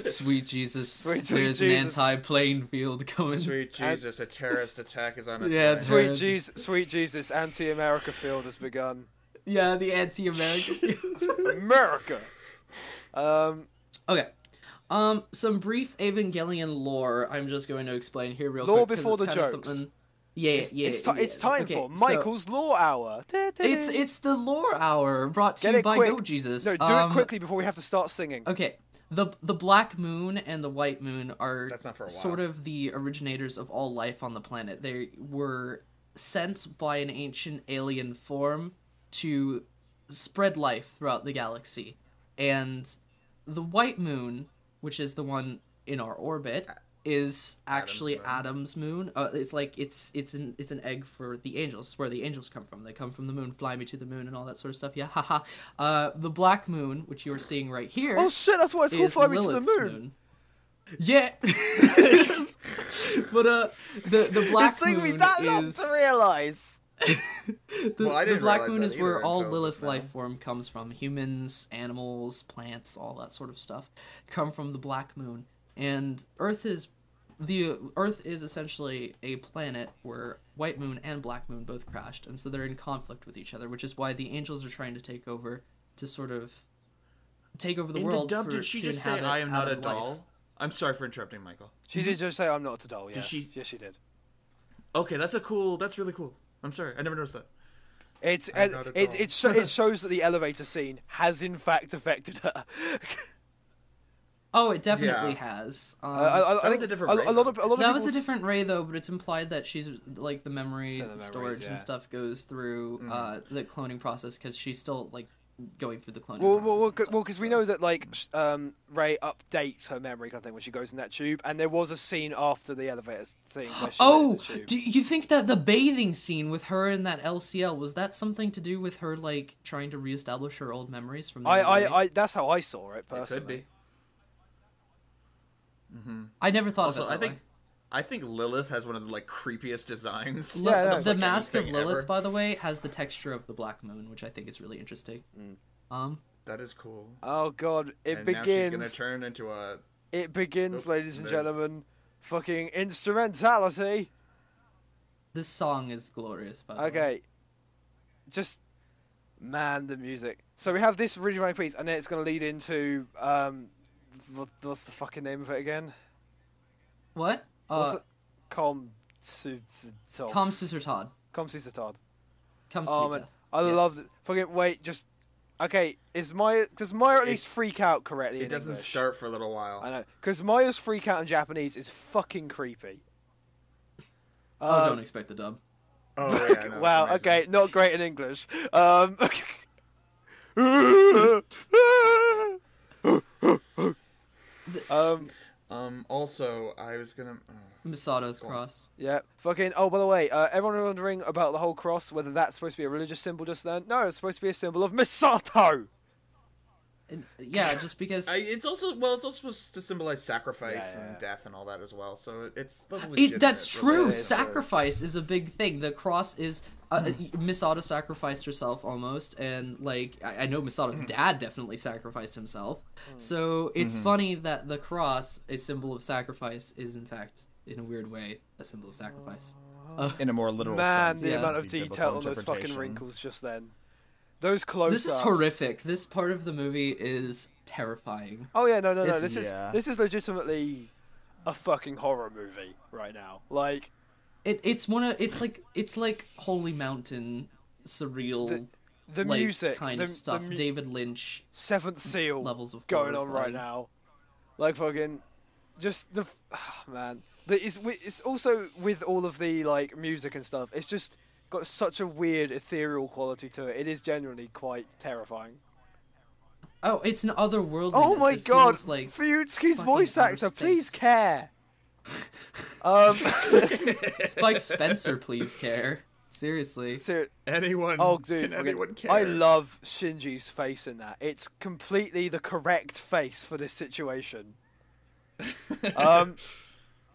Sweet Jesus. Sweet There's Jesus. an anti-plane field coming. Sweet Jesus, a terrorist attack is on its way. Sweet Jesus, anti-America field has begun. Yeah, the anti-America field. America! Okay. Some brief Evangelion lore I'm just going to explain here real quick. Lore before the jokes. It's time for Michael's Lore Hour. It's the Lore Hour brought to you by Go Jesus. No, do it quickly before we have to start singing. Okay. The Black Moon and the White Moon are sort of the originators of all life on the planet. They were sent by an ancient alien form to spread life throughout the galaxy. And the White Moon, which is the one in our orbit, is actually Adam's moon. It's like it's an egg for the angels, where the angels come from. They come from the moon, fly me to the moon, and all that sort of stuff. Yeah, haha. The black moon, which you are seeing right here. Oh shit! That's why it's called Fly Me to the Moon. Yeah, but the black moon me that long to realize. The black moon is where all Lilith life form comes from. Humans, animals, plants, all that sort of stuff come from the black moon. And the Earth is essentially a planet where white moon and black moon both crashed, and so they're in conflict with each other, which is why the angels are trying to take over the world. In the dub, did she just say, "I am not a doll"? Life. I'm sorry for interrupting, Michael. She did just say, "I'm not a doll." Yes, yes, she did. Okay, that's really cool. I'm sorry, I never noticed that. It shows that the elevator scene has in fact affected her. Oh, it definitely has. I think a different Ray. That was a different Ray, though, but it's implied that she's like the memory storage and stuff goes through the cloning process, because she's still like going through the cloning process. Well, because we know that like Ray updates her memory kind of thing when she goes in that tube, and there was a scene after the elevator thing. Where she went in the tube. Do you think that the bathing scene with her in that LCL, was that something to do with her like trying to reestablish her old memories from? That's how I saw it personally. It could be. Mm-hmm. I never thought of it. I think Lilith has one of the like creepiest designs. Yeah, the mask of Lilith, ever. By the way, has the texture of the black moon, which I think is really interesting. That is cool. Oh god, it begins. Now she's gonna turn into a. It begins, ladies and gentlemen. Fucking instrumentality. This song is glorious, by the way. Okay, just man, the music. So we have this really funny piece, and then it's gonna lead into what's the fucking name of it again? What? Com Suser Todd. Oh man, I love it. Fucking wait, just okay. Does Maya at least freak out correctly? It doesn't English? Start for a little while. I know, because Maya's freak out in Japanese is fucking creepy. Don't expect the dub. Oh yeah. No, wow. Okay, not great in English. Also, I was gonna. Misato's cross. Yeah. Fucking. Oh, by the way, everyone wondering about the whole cross, whether that's supposed to be a religious symbol just then? No, it's supposed to be a symbol of Misato. Yeah, just because it's also supposed to symbolize sacrifice and death and all that as well. So it's that's true. Sacrifice is a big thing. The cross is Misato sacrificed herself almost, and like I know Misato's dad definitely sacrificed himself. So it's funny that the cross, a symbol of sacrifice, is in fact in a weird way a symbol of sacrifice. In a more literal sense. Man, the amount of detail on those fucking wrinkles just then. Those close-ups. This is horrific. This part of the movie is terrifying. Oh yeah, no. This is legitimately a fucking horror movie right now. Like, it's like Holy Mountain surreal. The like, music kind of stuff. David Lynch. Seventh Seal levels of going on right now. Like fucking, just man. It's also with all of the like music and stuff. It's just got such a weird ethereal quality to it. It is genuinely quite terrifying. Oh, it's an otherworldly. Oh my god! Like Fuyutsuki's voice actor, please care. Spike Spencer, please care. Seriously. Anyone? Oh, dude, can anyone care? I love Shinji's face in that. It's completely the correct face for this situation.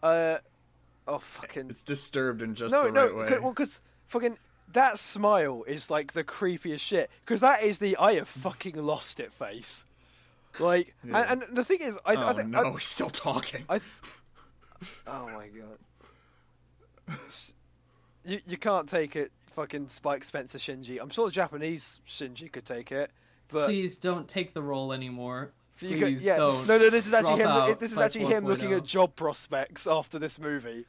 Oh fucking. It's disturbed in just the right way. Well, because fucking that smile is like the creepiest shit. Because that is the I have fucking lost it face. Like, and the thing is, he's still talking. Oh my god. You can't take it, fucking Spike Spencer Shinji. I'm sure the Japanese Shinji could take it, but please don't take the role anymore. Please don't. No. This is actually him. This is actually him looking at job prospects after this movie.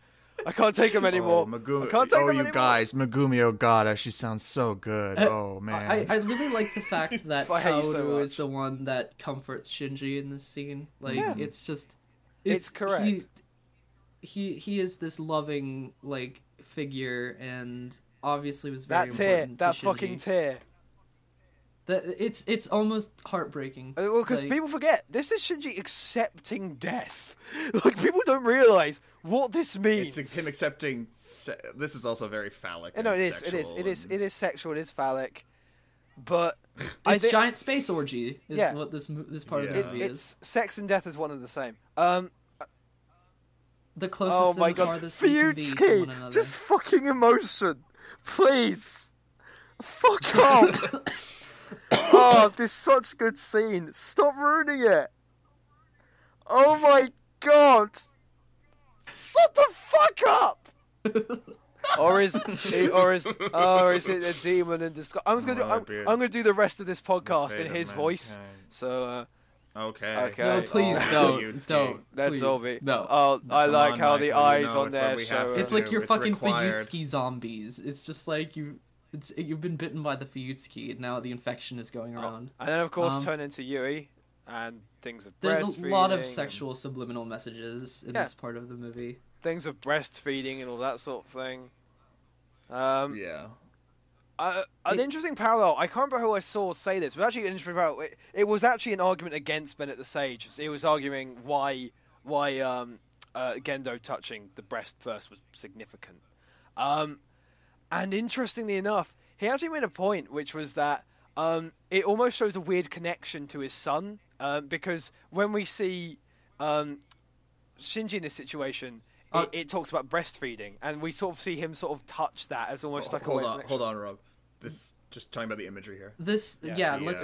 I can't take him anymore. I can't take him anymore. Guys, Megumi Ogata, she sounds so good. Oh man, I really like the fact that Kaoru is the one that comforts Shinji in this scene. Like, it's just, it's correct. He is this loving like figure, and obviously was very important to that Shinji. fucking tear. It's almost heartbreaking. Well, because people forget this is Shinji accepting death. Like people don't realize what this means. It's him accepting. This is also very phallic. No, it is. It is sexual. It is phallic. But it's giant space orgy. Is what this part of the movie is. It's sex and death is one and the same. The closest and the farthest we can be to one another. Just fucking emotion, please. Fuck off. Oh, this is such a good scene. Stop ruining it. Oh my god. Shut the fuck up. or is it a demon in disguise? I'm gonna do the rest of this podcast in his voice. So. Okay. No, please don't. That's all me. No. Oh, I like how the eyes on there show. It's like you're fucking Fuyutsuki zombies. It's just like you've been bitten by the Fuyutsuki, and now the infection is going around. And then of course turn into Yui and things of breastfeeding. There's a lot of and... sexual subliminal messages in this part of the movie. Things of breastfeeding and all that sort of thing. An interesting parallel. I can't remember who I saw say this, but actually an interesting parallel. It was actually an argument against Bennett the Sage. It was arguing why Gendo touching the breast first was significant. And interestingly enough, he actually made a point, which was that it almost shows a weird connection to his son, because when we see Shinji in this situation, it talks about breastfeeding, and we sort of see him sort of touch that as almost like a weird connection. Hold on, Rob. This just talking about the imagery here. Let's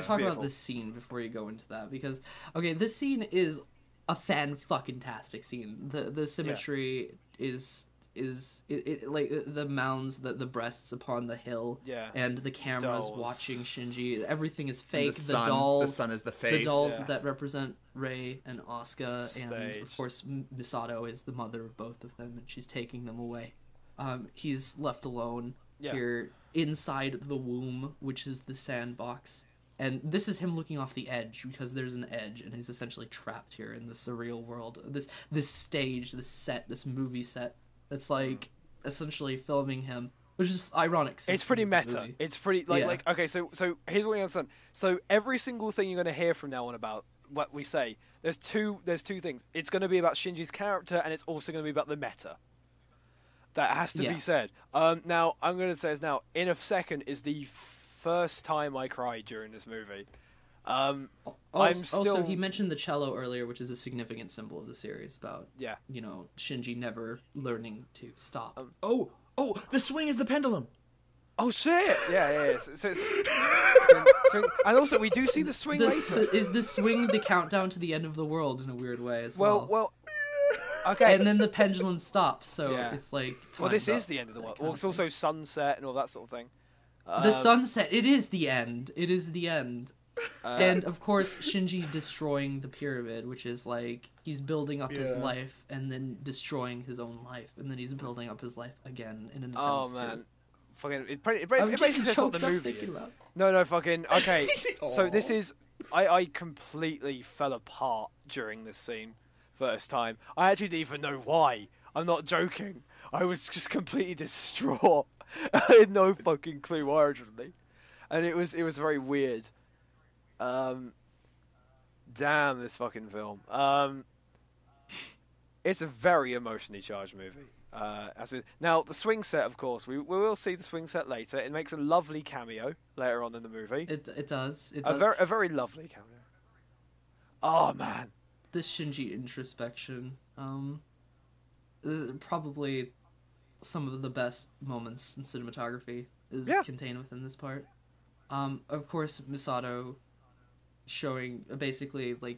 talk about this scene before you go into that, because this scene is a fan-fucking-tastic scene. The symmetry is like the mounds, the breasts upon the hill, and the cameras watching Shinji. Everything is fake. The dolls, the sun is the face. The dolls that represent Rei and Asuka, and of course Misato is the mother of both of them, and she's taking them away. He's left alone here inside the womb, which is the sandbox. And this is him looking off the edge, because there's an edge, and he's essentially trapped here in the surreal world. This stage, this set, this movie set, that's like essentially filming him, which is ironic. It's pretty meta. It's pretty like okay. So here's what you understand. So every single thing you're going to hear from now on about what we say, there's two things. It's going to be about Shinji's character, and it's also going to be about the meta. That has to be said. Now I'm going to say this now. In a second is the first time I cried during this movie. Also, he mentioned the cello earlier, which is a significant symbol of the series about Shinji never learning to stop. The swing is the pendulum. Oh shit! Yeah. So and also we do see the swing later. Is the swing the countdown to the end of the world in a weird way as well? Well. Okay. And then the pendulum stops, so it's like. Well, this is the end of the world. Well, it's also sunset and all that sort of thing. The sunset. It is the end. It is the end. And of course, Shinji destroying the pyramid, which is like he's building up his life and then destroying his own life, and then he's building up his life again in an attempt to. Fucking! It basically says what the movie is. No, fucking. Okay, so this is. I completely fell apart during this scene. First time. I actually didn't even know why. I'm not joking. I was just completely distraught. I had no fucking clue why originally, and it was very weird. Damn this fucking film. It's a very emotionally charged movie. Now the swing set, of course, we will see the swing set later. It makes a lovely cameo later on in the movie. It does. A very lovely cameo. Oh man, this Shinji introspection. Probably some of the best moments in cinematography is contained within this part. Of course, Misato showing, basically, like,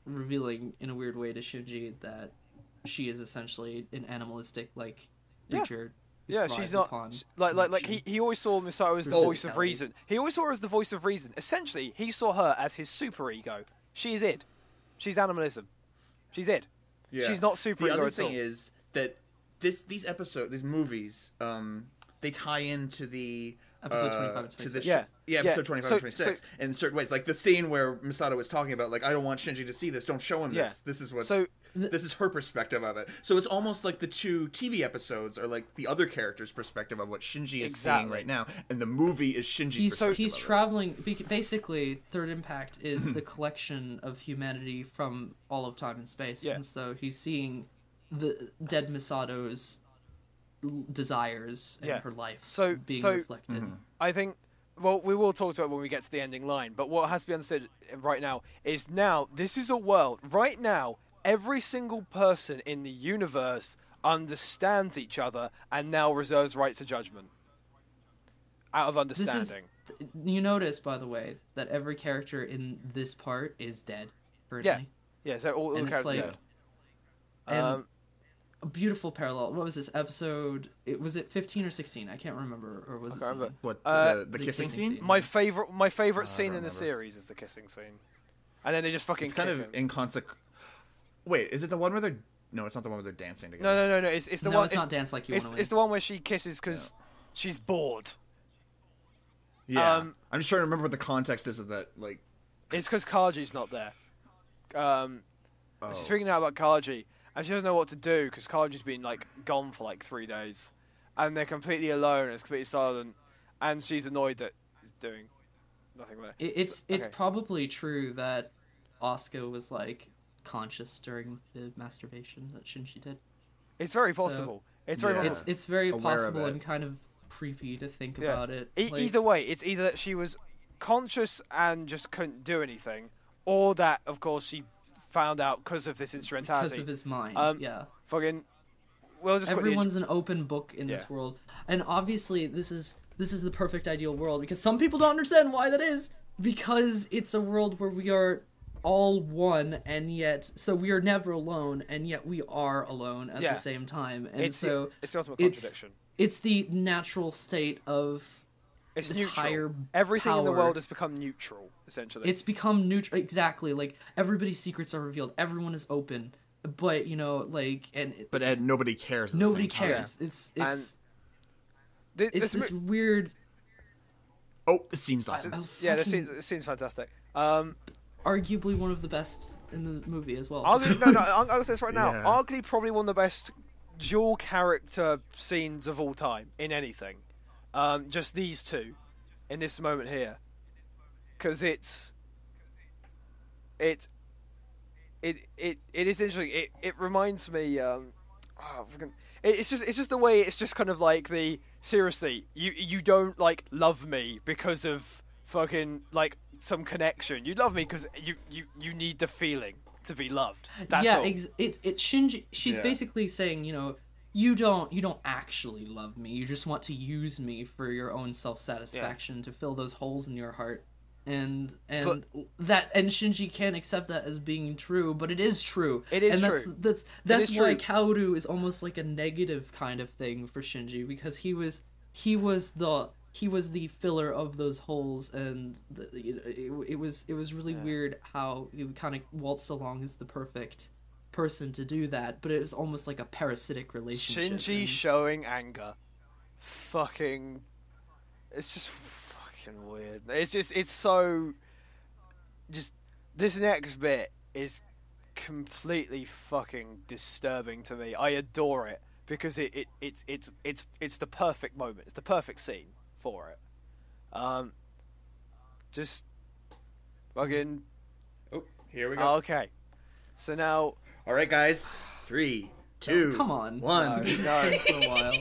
revealing in a weird way to Shinji that she is essentially an animalistic, like, creature. Yeah, she's not like he always saw Misato as the voice of reason. He always saw her as the voice of reason. Essentially, he saw her as his super ego. She is id. She's animalism. She's id. Yeah. She's not super ego at all. The other thing is that these movies, they tie into the Episode 25 and 26. Episode 25 and 26. In certain ways, like the scene where Misato was talking about, like, I don't want Shinji to see this. Don't show him this. This is what's. This is her perspective of it. So it's almost like the 2 TV episodes are like the other character's perspective of what Shinji is seeing right now, and the movie is Shinji's perspective. He's traveling. Basically, Third Impact is the collection of humanity from all of time and space, and so he's seeing the dead Misato's desires in her life being reflected. I think. Well, we will talk to it when we get to the ending line. But what has to be understood right now is this is a world right now. Every single person in the universe understands each other and now reserves right to judgment. Out of understanding. You notice, by the way, that every character in this part is dead. Currently. Yeah, so all the characters are dead. And a beautiful parallel. What was this episode? Was it 15 or 16? I can't remember. Or was it 16? What, the kissing scene? My favorite scene in the series is the kissing scene. And then they just fucking kind of inconsequential. Wait, is it the one where they're... No, it's not the one where they're dancing together. No. It's the one... it's not Dance Like You Want to Win. It's the one where she kisses because she's bored. Yeah. I'm just trying to remember what the context is of that, like... It's because Kaji's not there. She's freaking out about Kaji, and she doesn't know what to do because Kaji's been, like, gone for, like, 3 days. And they're completely alone, and it's completely silent, and she's annoyed that he's doing nothing with it. It's probably true that Asuka was, like... conscious during the masturbation that Shinji did. It's very possible. It's very possible. It's very possible and kind of creepy to think about it. Either way, it's either that she was conscious and just couldn't do anything, or that, of course, she found out because of this instrumentality. Because of his mind, Fucking... Everyone's an open book in this world. And obviously, this is the perfect ideal world, because some people don't understand why that is. Because it's a world where we are all one, and yet we are never alone, and yet we are alone at the same time. And it's the ultimate contradiction. It's the natural state of this neutral. Higher everything power. In the world has become neutral, essentially. It's become neutral, exactly. Like, everybody's secrets are revealed. Everyone is open, but but nobody cares. Nobody cares. Yeah. It's this weird. Oh, the scene's awesome. The scene's fantastic. Arguably one of the best in the movie as well. I'm going to say this right now. Arguably probably one of the best dual character scenes of all time in anything. Just these two in this moment here. Because it is interesting. It reminds me it's just the way it's just kind of like seriously, you don't like love me because of fucking like some connection. You love me because you need the feeling to be loved. That's all. It's Shinji. She's basically saying, you don't actually love me. You just want to use me for your own self-satisfaction to fill those holes in your heart. And Shinji can't accept that as being true, but it is true. It is true. That's why Kaoru is almost like a negative kind of thing for Shinji, because he was the filler of those holes, and it was really weird how he kind of waltzed along as the perfect person to do that, but it was almost like a parasitic relationship. Shinji showing anger, fucking, it's just fucking weird. It's so this next bit is completely fucking disturbing to me. I adore it because it's the perfect moment. It's the perfect scene for it. Just fucking. Oh, here we go. Okay, so now. All right, guys. 3, 2. Come on. 1. No. For a while.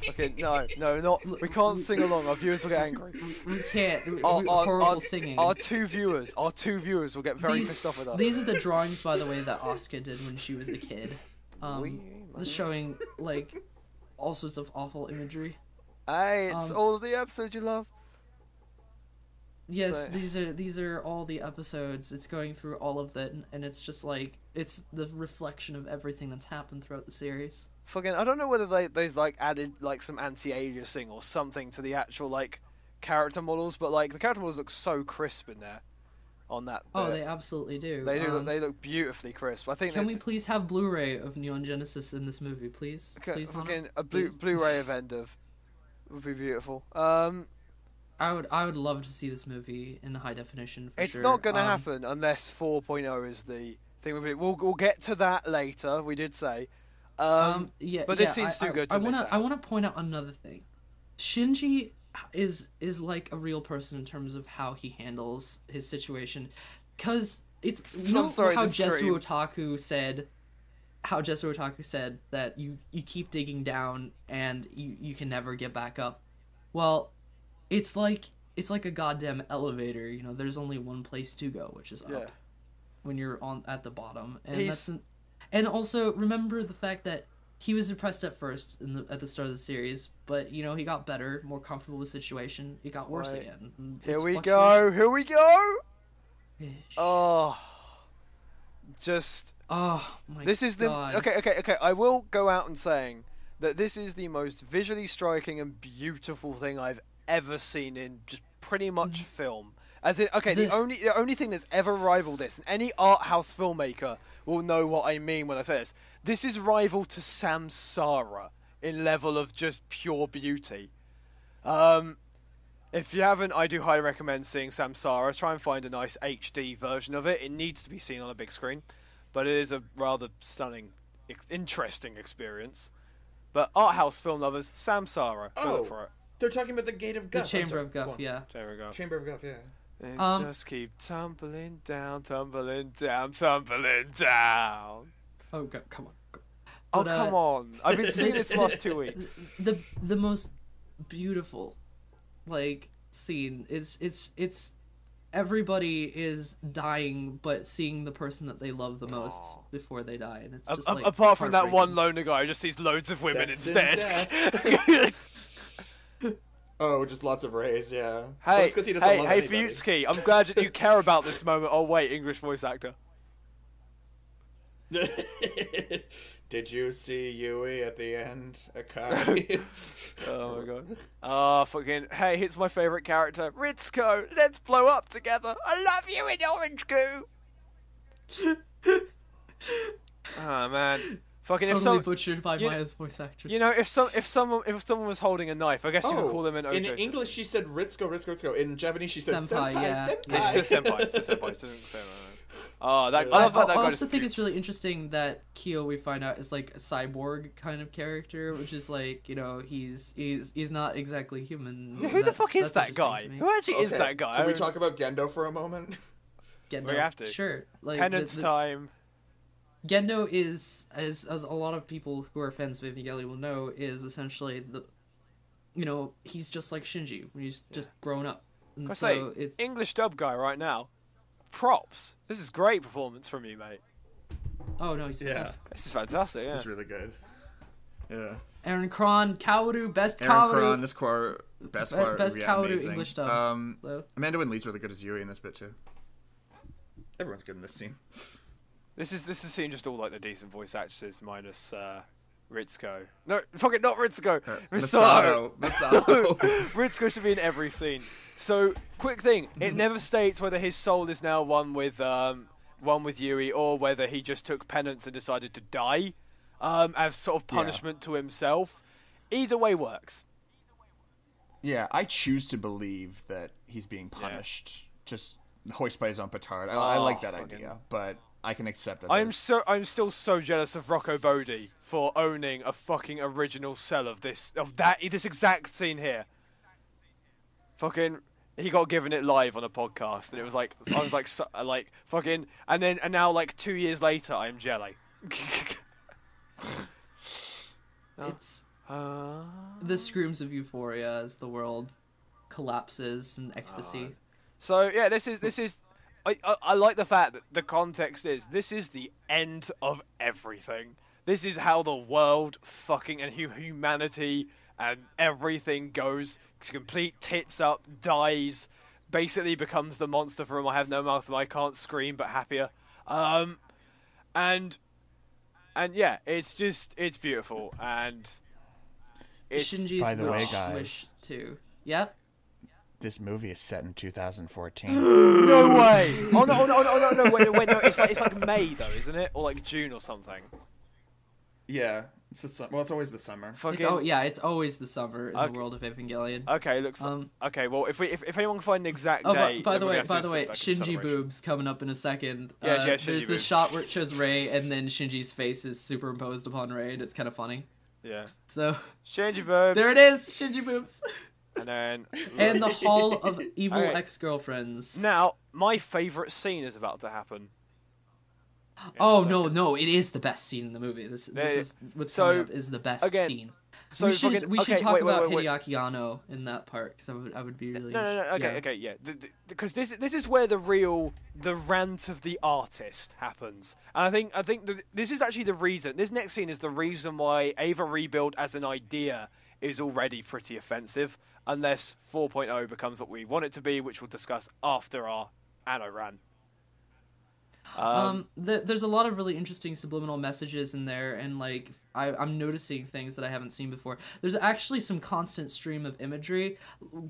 Okay, no, not. We can't sing along. Our viewers will get angry. We can't. Horrible singing. Our two viewers will get very pissed off with us. These are the drawings, by the way, that Asuka did when she was a kid. Showing like all sorts of awful imagery. Hey, it's all of the episodes you love. Yes, so. these are all the episodes. It's going through all of that, and it's just like it's the reflection of everything that's happened throughout the series. Fucking, I don't know whether they've like added like some anti-aliasing or something to the actual like character models, but like the character models look so crisp in there. On that. Oh, they absolutely do. They do. They look beautifully crisp. I think. Can we please have Blu-ray of Neon Genesis in this movie, please? Please, fucking a Blu-ray of End of would be beautiful. I would love to see this movie in high definition. It's not going to happen unless 4.0 is the thing with it. We'll get to that later. We did say. But this scene's too good to miss out. I want to point out another thing. Shinji is like a real person in terms of how he handles his situation, because it's how Jessue Otaku said that you keep digging down and you can never get back up. Well, it's like a goddamn elevator. You know, there's only one place to go, which is up. When you're at the bottom, and and also remember the fact that he was depressed at first at the start of the series, but you know he got better, more comfortable with the situation. It got worse again. Here we go. Oh, my this is God. Okay. I will go out and saying that this is the most visually striking and beautiful thing I've ever seen in just pretty much film. As in, the only thing that's ever rivaled this, and any art house filmmaker will know what I mean when I say this. This is rival to Samsara in level of just pure beauty. If you haven't, I do highly recommend seeing Samsara. Try and find a nice HD version of it. It needs to be seen on a big screen, but it is a rather stunning, interesting experience. But art house film lovers, Samsara, go look for it. They're talking about the Gate of Guff. The Chamber of Guff, yeah. Chamber of Guff, yeah. They just keep tumbling down. Oh, come on. But, come on. I've been seeing this last 2 weeks. The most beautiful, scene is it's everybody is dying, but seeing the person that they love the most before they die, and it's just apart from that one loner guy who just sees loads of women instead. Oh, just lots of rays, yeah. Hey, Fuyutsuki, I'm glad that you care about this moment. Oh, wait, English voice actor. Did you see Yui at the end, Akari? Oh, my God. Oh, fucking... Hey, it's my favourite character. Ritsuko, let's blow up together. I love you in Orange Goo. Oh, man. Fucking totally butchered by Maya's voice actor. You know, if someone was holding a knife, I guess you could call them an Ojo. In English, she said Ritsuko. In Japanese, she said senpai. Senpai. She said senpai. Oh, that. I also think it's really interesting that Kyo, we find out, is like a cyborg kind of character, which is like, you know, he's not exactly human. Yeah, who the fuck is that guy? Who actually is that guy? Can we talk about Gendo for a moment? Gendo. We have to. Sure. Penance time. Gendo is, as a lot of people who are fans of Evangelion will know, is essentially he's just like Shinji. He's just grown up. And it's English dub guy right now. Props. This is great performance from you, mate. Oh no, he's fantastic. This is fantastic. Yeah, it's really good. Yeah. Aaron Cron, Kaoru, best Kaoru. Aaron Cron, this best Kaoru amazing. English dub. Amanda Wynn Lee's really good as Yui in this bit too. Everyone's good in this scene. This is scene just all like the decent voice actresses minus Ritsuko. No, fucking not Ritsuko. Misato. Ritsuko should be in every scene. So, quick thing. It never states whether his soul is now one with Yui or whether he just took penance and decided to die as sort of punishment to himself. Either way works. Yeah, I choose to believe that he's being punished. Just hoist by his own petard. I like that idea, but I can accept that. I'm still so jealous of Rocco Bodie for owning a fucking original cell of this exact scene here. Fucking, he got given it live on a podcast, and it was like I was like fucking, and now like 2 years later, I'm jelly. It's the screams of euphoria as the world collapses in ecstasy. So yeah, this is. I like the fact that the context is this is the end of everything. This is how the world fucking and humanity and everything goes to complete tits up, dies, basically becomes the monster from I have no mouth and I can't scream but happier. And yeah, it's beautiful and it's Shinji's by the way, guys, wish too. Yep. This movie is set in 2014. No way! Oh no! Wait, no. It's like May though, isn't it? Or like June or something. Yeah, It's always the summer. It's always the summer in the world of Evangelion. Okay, looks like... Okay, well, if anyone can find an exact date... By the way, Shinji boobs coming up in a second. There's this shot where it shows Rei, and then Shinji's face is superimposed upon Rei, and it's kind of funny. Yeah. So... Shinji boobs! There it is! Shinji boobs! And then... And the Hall of Evil Ex-Girlfriends. Now, my favourite scene is about to happen. No! It is the best scene in the movie. This is what's coming up is the best scene. So we should talk about Hideaki Anno in that part because I would be really okay. Because this is where the rant of the artist happens, and I think this is actually the reason. This next scene is the reason why Eva Rebuild as an idea is already pretty offensive, unless 4.0 becomes what we want it to be, which we'll discuss after our Anno rant. There's a lot of really interesting subliminal messages in there, and like I'm noticing things that I haven't seen before. There's actually some constant stream of imagery,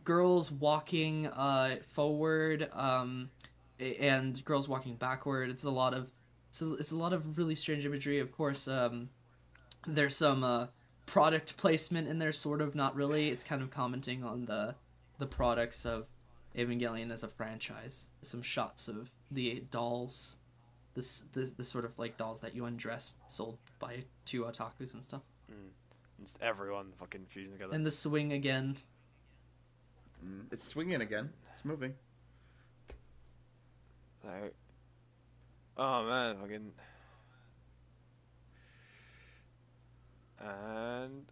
girls walking forward, and girls walking backward. It's a lot of really strange imagery. Of course, there's some product placement in there, sort of, not really. It's kind of commenting on the products of Evangelion as a franchise. Some shots of the dolls. This sort of like dolls that you undress sold by two otakus and stuff. It's everyone fucking fusing together. And the swing again. It's swinging again. It's moving. Oh man, fucking. And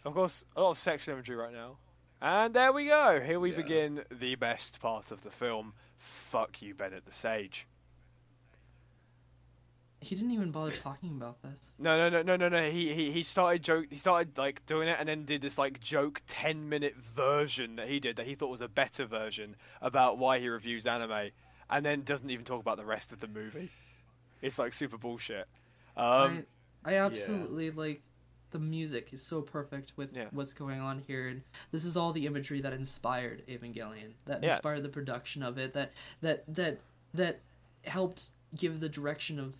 of course, a lot of sexual imagery right now. And there we go. Here we begin the best part of the film. Fuck you, Bennett the Sage. He didn't even bother talking about this. No. He started like doing it, and then did this like joke 10-minute version that he did that he thought was a better version about why he reviews anime, and then doesn't even talk about the rest of the movie. It's like super bullshit. I absolutely like. The music is so perfect with what's going on here, and this is all the imagery that inspired Evangelion, that inspired the production of it, that helped give the direction of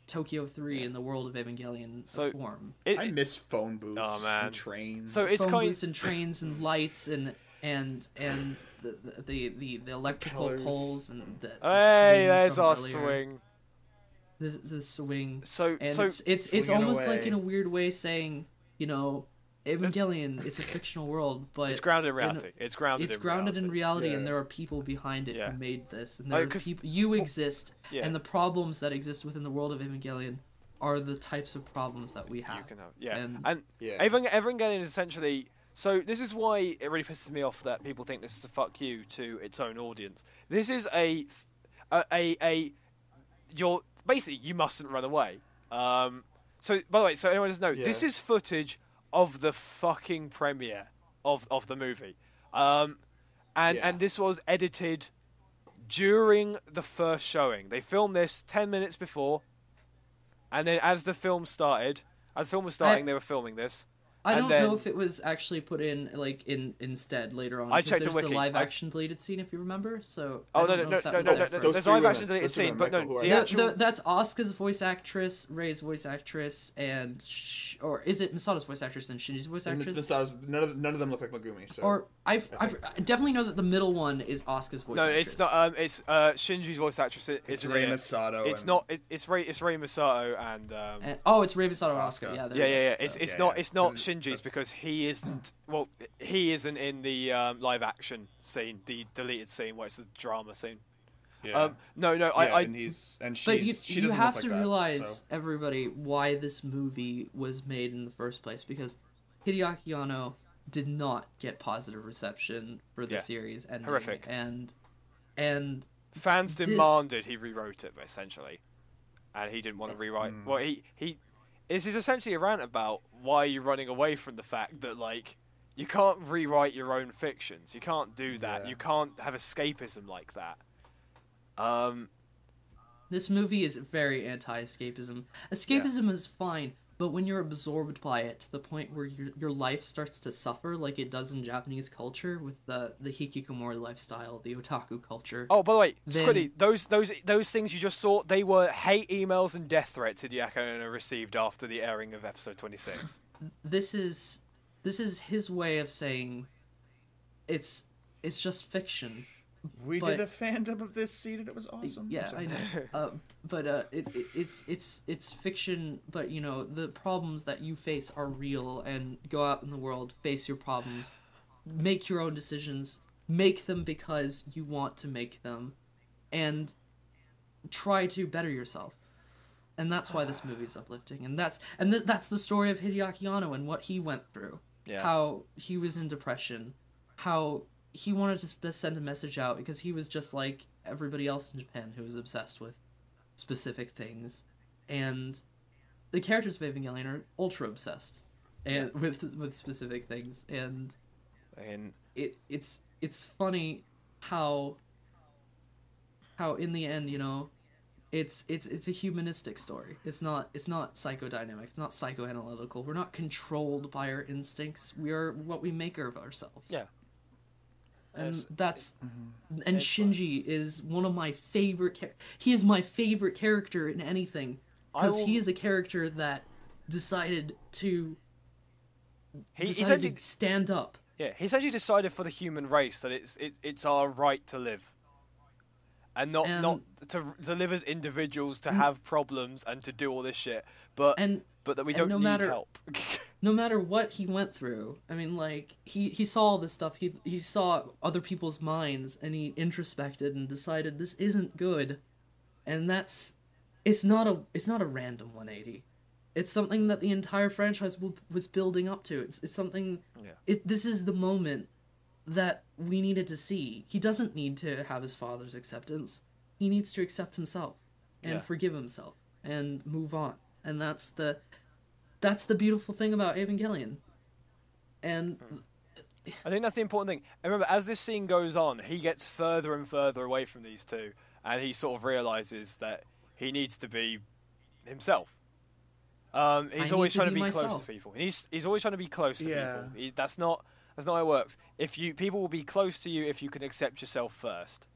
Tokyo 3 in the world of Evangelion form. I miss phone booths and trains. So it's phone booths and trains and lights and the electrical poles and the there's our swing. The swing. It's almost like in a weird way saying, Evangelion, it's a fictional world, but it's grounded in reality. It's grounded in reality, and there are people behind it who made this, and there are people. You exist, and the problems that exist within the world of Evangelion are the types of problems that we have. Evangelion is essentially. So this is why it really pisses me off that people think this is a fuck you to its own audience. This is basically, you mustn't run away. So, by the way, so anyone doesn't know, this is footage of the fucking premiere of the movie. And this was edited during the first showing. They filmed this 10 minutes before, and then as the film was starting, they were filming this. I don't know if it was actually put in instead later on. I checked there's the wiki. the live action deleted scene, if you remember. So no. There's live action deleted scene, but no. That's Asuka's voice actress, Rei's voice actress, and or is it Misato's voice actress and Shinji's voice actress? It's Misato's. None of them look like Megumi. So. Or I definitely know that the middle one is Asuka's voice. No, actress. it's not. It's Shinji's voice actress. It's Rei Misato. It's not. It's Rei Misato and. It's Rei Misato and Asuka. Yeah. It's not Shinji's because he isn't. Well, he isn't in the live action scene, the deleted scene where it's the drama scene. Yeah. You have to realize, everybody, why this movie was made in the first place, because Hideaki Anno did not get positive reception for the series ending. Horrific. And fans demanded he rewrote it, essentially, and he didn't want to rewrite. Well, he this is essentially a rant about why you're running away from the fact that, like, you can't rewrite your own fictions. You can't do that. You can't have escapism like that. This movie is very anti-escapism. Escapism is fine, But when you're absorbed by it to the point where your life starts to suffer, like it does in Japanese culture with the hikikomori lifestyle, the otaku culture. Oh, by the way, Squiddy, those things you just saw, they were hate emails and death threats Hideaki Anno received after the airing of episode 26. This is his way of saying it's just fiction. We did a fandom of this scene and it was awesome. Yeah, I know. But it's fiction. But you know, the problems that you face are real. And go out in the world, face your problems, make your own decisions, make them because you want to make them, and try to better yourself. And that's why this movie is uplifting. And that's the story of Hideaki Anno and what he went through. Yeah. How he was in depression. How he wanted to send a message out because he was just like everybody else in Japan who was obsessed with specific things, and the characters of Evangelion are ultra obsessed and with specific things, and it's funny how in the end, you know, it's a humanistic story. It's not psychodynamic. It's not psychoanalytical. We're not controlled by our instincts. We are what we make of ourselves. Yeah. And and Shinji is one of my favorite. He is my favorite character in anything because he is a character that decided to stand up. Yeah, he's actually decided for the human race that it's our right to live, and not to live as individuals, to have problems and to do all this shit, but that we don't need help. No matter what he went through, I mean, like, he saw all this stuff, he saw other people's minds, and he introspected and decided this isn't good, and it's not a random 180. It's something that the entire franchise was building up to. It's something, this is the moment that we needed to see. He doesn't need to have his father's acceptance. He needs to accept himself, and forgive himself, and move on, and that's the beautiful thing about Evangelion. And I think that's the important thing. And remember, as this scene goes on, he gets further and further away from these two, and he sort of realizes that he needs to be himself. He's always trying to be close to people. He's always trying to be close to people. That's not how it works. People will be close to you if you can accept yourself first.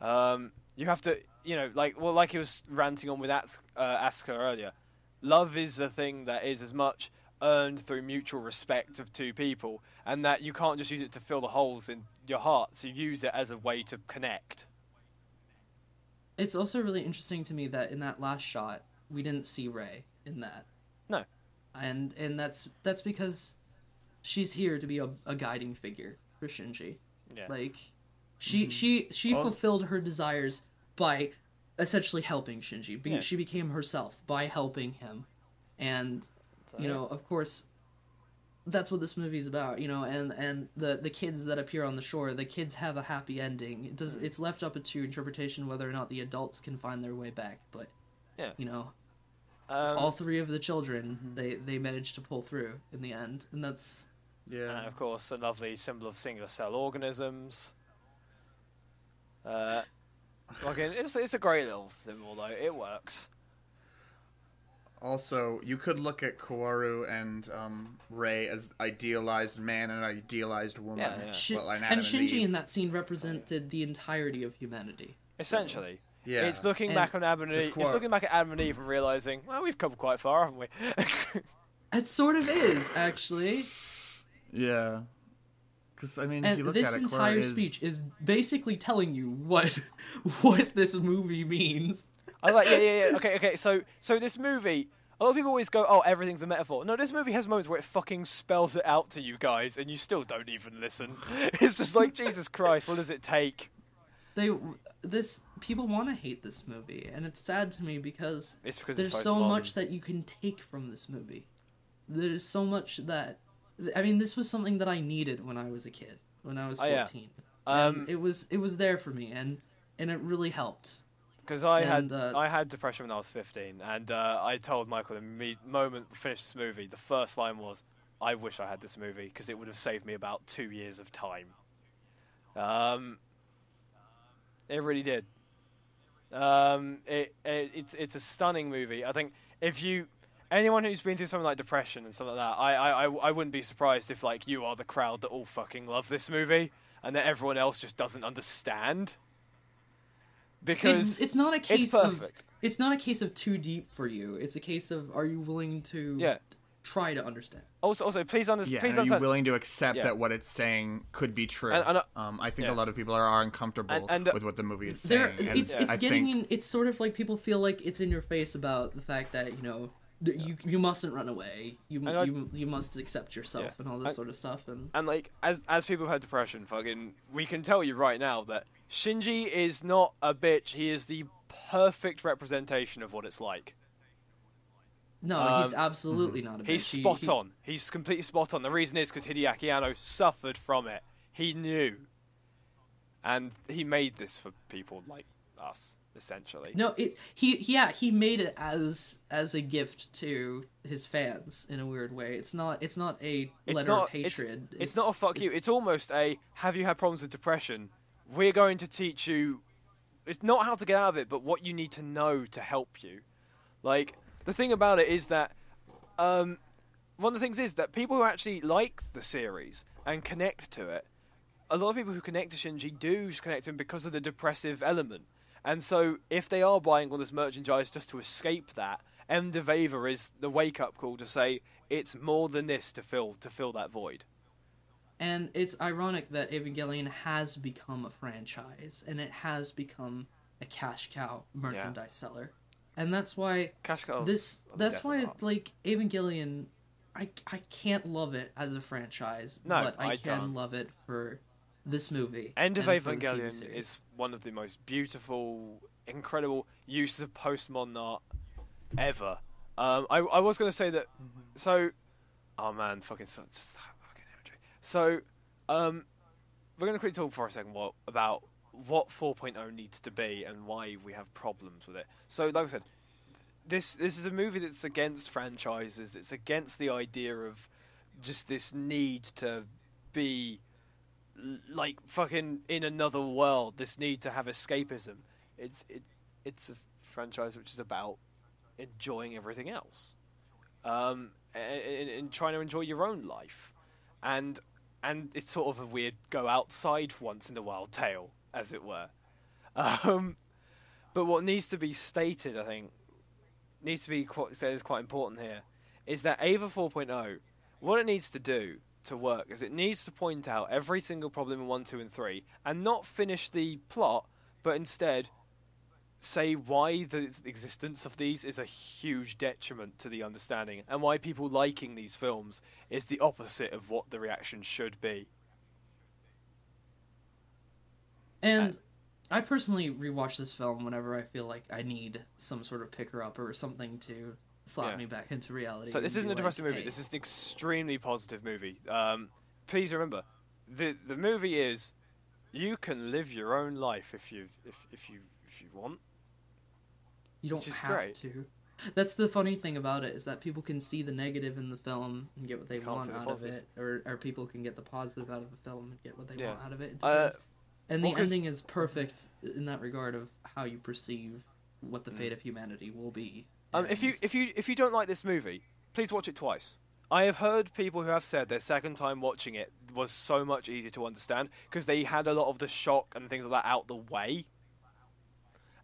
You have to, you know, like he was ranting on with Asuka earlier. Love is a thing that is as much earned through mutual respect of two people, and that you can't just use it to fill the holes in your heart, so you use it as a way to connect. It's also really interesting to me that in that last shot, we didn't see Rei in that. No. And that's because she's here to be a guiding figure for Shinji. Yeah. Like, she fulfilled her desires by essentially helping Shinji. She became herself by helping him. And, you know, of course, that's what this movie's about, you know, and the kids that appear on the shore, the kids have a happy ending. It's left up to interpretation whether or not the adults can find their way back, but, you know, all three of the children, they managed to pull through in the end, and that's... Yeah. And, of course, a lovely symbol of single-cell organisms. It's a great little symbol, though. It works. Also, you could look at Kaworu and Rei as idealized man and idealized woman. And Shinji in that scene represented the entirety of humanity. Essentially. Yeah. It's looking back on Adam and Eve. It's looking back at Adam and Eve and realizing, well, we've come quite far, haven't we? It sort of is, actually. Yeah. Because, I mean, and if you look this at it, entire speech is basically telling you what this movie means. I like, yeah. Okay. So this movie, a lot of people always go, "Oh, everything's a metaphor." No, this movie has moments where it fucking spells it out to you guys, and you still don't even listen. It's just like, Jesus Christ, what does it take? People want to hate this movie, and it's sad to me because there's so much that you can take from this movie. There's so much that. I mean, this was something that I needed when I was a kid, when I was 14. And it was there for me, and it really helped. Because I had depression when I was 15, and I told Michael the moment we finished this movie, the first line was, "I wish I had this movie because it would have saved me about 2 years of time." It really did. It's a stunning movie. I think if you anyone who's been through something like depression and something like that, I wouldn't be surprised if like you are the crowd that all fucking love this movie and that everyone else just doesn't understand. Because it's not a case of it's not a case of too deep for you. It's a case of, are you willing to try to understand? Also, please understand. Are you willing to accept that what it's saying could be true? I think a lot of people are uncomfortable with what the movie is saying. It's sort of like people feel like it's in your face about the fact that, you know, you mustn't run away. You must accept yourself and all this sort of stuff. And like as people who have depression, fucking, we can tell you right now that Shinji is not a bitch. He is the perfect representation of what it's like. No, he's absolutely not a bitch. He's spot on. He's completely spot on. The reason is because Hideaki Anno suffered from it. He knew. And he made this for people like us, essentially. No, he made it as a gift to his fans in a weird way. It's not a letter of hatred. It's not a fuck you. It's almost a, have you had problems with depression? We're going to teach you. It's not how to get out of it, but what you need to know to help you. Like, the thing about it is that one of the things is that people who actually like the series and connect to it, a lot of people who connect to Shinji do connect to him because of the depressive element. And so if they are buying all this merchandise just to escape that, End of Eva is the wake-up call to say it's more than this to fill that void. And it's ironic that Evangelion has become a franchise, and it has become a cash cow merchandise seller. And that's why like Evangelion, I can't love it as a franchise, but I can love it for this movie. End of Evangelion is one of the most beautiful, incredible uses of postmodern art ever. I was going to say that, so, oh man, fucking just that fucking imagery. So, we're going to quickly talk for a second about what 4.0 needs to be and why we have problems with it. So, like I said, this is a movie that's against franchises. It's against the idea of just this need to be like fucking in another world. This need to have escapism. It's a franchise which is about enjoying everything else, and trying to enjoy your own life, and it's sort of a weird go outside for once in a while tale, as it were. But what needs to be stated, I think, needs to be said is quite important here, is that Eva 4.0, what it needs to do to work is it needs to point out every single problem in 1, 2, and 3, and not finish the plot, but instead say why the existence of these is a huge detriment to the understanding, and why people liking these films is the opposite of what the reaction should be. And I personally rewatch this film whenever I feel like I need some sort of picker-up or something to slap me back into reality. So this isn't a depressing movie. This is an extremely positive movie. Please remember, the movie is, you can live your own life if you want. You don't have to. That's the funny thing about it, is that people can see the negative in the film and get what they want out of it, or people can get the positive out of the film and get what they want out of it. It depends. And the ending is perfect in that regard of how you perceive what the fate of humanity will be. If you don't like this movie, please watch it twice. I have heard people who have said their second time watching it was so much easier to understand because they had a lot of the shock and things like that out the way,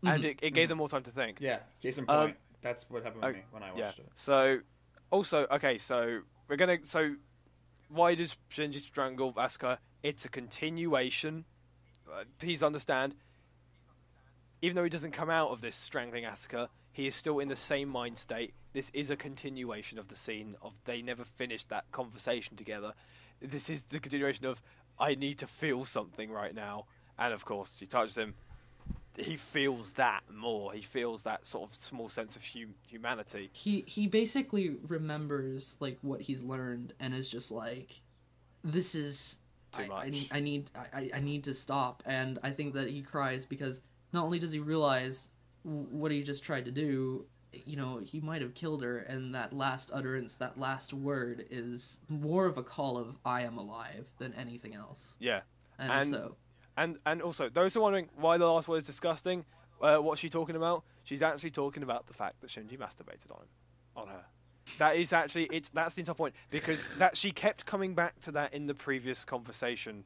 and it gave them more time to think. Yeah, case in point. That's what happened with me when I watched it. So, also, okay, so why does Shinji strangle Asuka? It's a continuation. Please understand, even though he doesn't come out of this strangling Asuka, he is still in the same mind state. This is a continuation of the scene of they never finished that conversation together. This is the continuation of, I need to feel something right now. And of course, she touches him. He feels that more. He feels that sort of small sense of humanity. He basically remembers like what he's learned and is just like, this is too much. I need to stop. And I think that he cries because not only does he realize what he just tried to do, you know, he might have killed her, and that last utterance, that last word is more of a call of I am alive than anything else. Yeah. And also, those who are wondering why the last word is disgusting, what's she talking about? She's actually talking about the fact that Shinji masturbated on her. That is actually that's the entire point, because that she kept coming back to that in the previous conversation,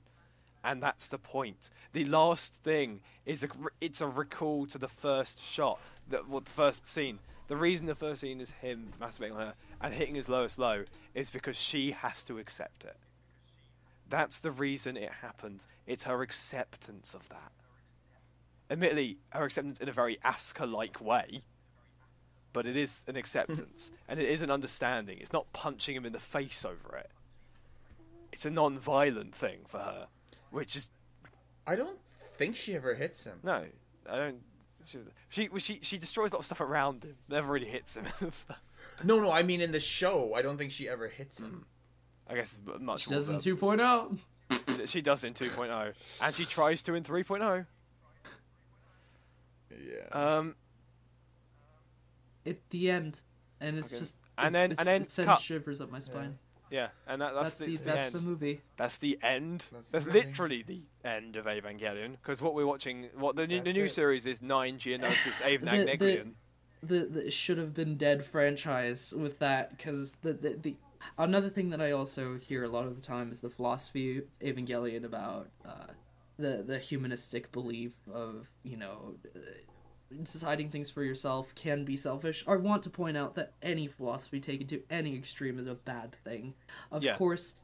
and that's the point. The last thing is it's a recall to the first shot, the first scene. The reason the first scene is him masturbating on her and hitting his lowest low is because she has to accept it. That's the reason it happens. It's her acceptance of that. Admittedly, her acceptance in a very Asuka-like way, but it is an acceptance, and it is an understanding. It's not punching him in the face over it. It's a non-violent thing for her, which is... I don't think she ever hits him. No, I don't... She destroys a lot of stuff around him. Never really hits him. No, I mean in the show, I don't think she ever hits him. I guess it's much more. She does in 2.0. She does in 2.0, and she tries to in 3.0. Yeah. At the end, and it's just and then it sends shivers up my spine. Yeah, and that's the end. The movie. That's the end. That's literally the end of Evangelion. Because what we're watching, the new series is 9 Geonosis Evangelion. The should have been dead franchise with that, because the another thing that I also hear a lot of the time is the philosophy of Evangelion about the humanistic belief of, deciding things for yourself can be selfish. I want to point out that any philosophy taken to any extreme is a bad thing. Of course,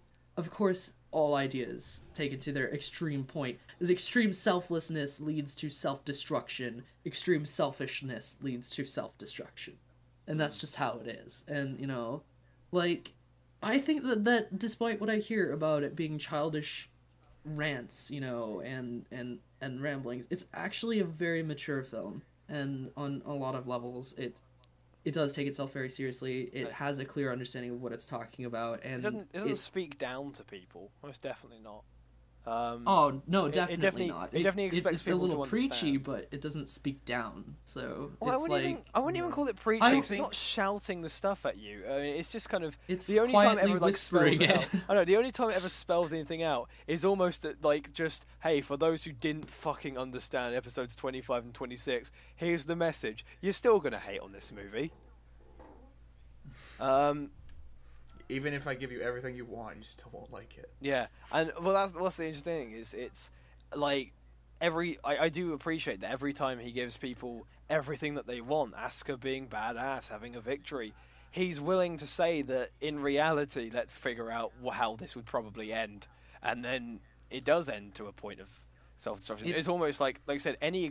all ideas taken to their extreme point is extreme selflessness leads to self-destruction. Extreme selfishness leads to self-destruction. And that's just how it is. And, I think that despite what I hear about it being childish rants, and ramblings, it's actually a very mature film. And on a lot of levels, it does take itself very seriously. It has a clear understanding of what it's talking about, and it doesn't speak down to people. Most definitely not. Oh no, definitely not. It definitely expects it's people a little to preachy, understand. but it doesn't speak down. So I wouldn't even call it preachy. It's not shouting the stuff at you. it's just kind of the only time it ever spells it out. I know the only time it ever spells anything out is almost just, hey, for those who didn't fucking understand episodes 25 and 26, here's the message. You're still gonna hate on this movie. Even if I give you everything you want, you still won't like it. Yeah, and what's the interesting thing is it's like I do appreciate that every time he gives people everything that they want, Asuka being badass, having a victory, he's willing to say that in reality, let's figure out how this would probably end, and then it does end to a point of self-destruction. It's almost like I said, any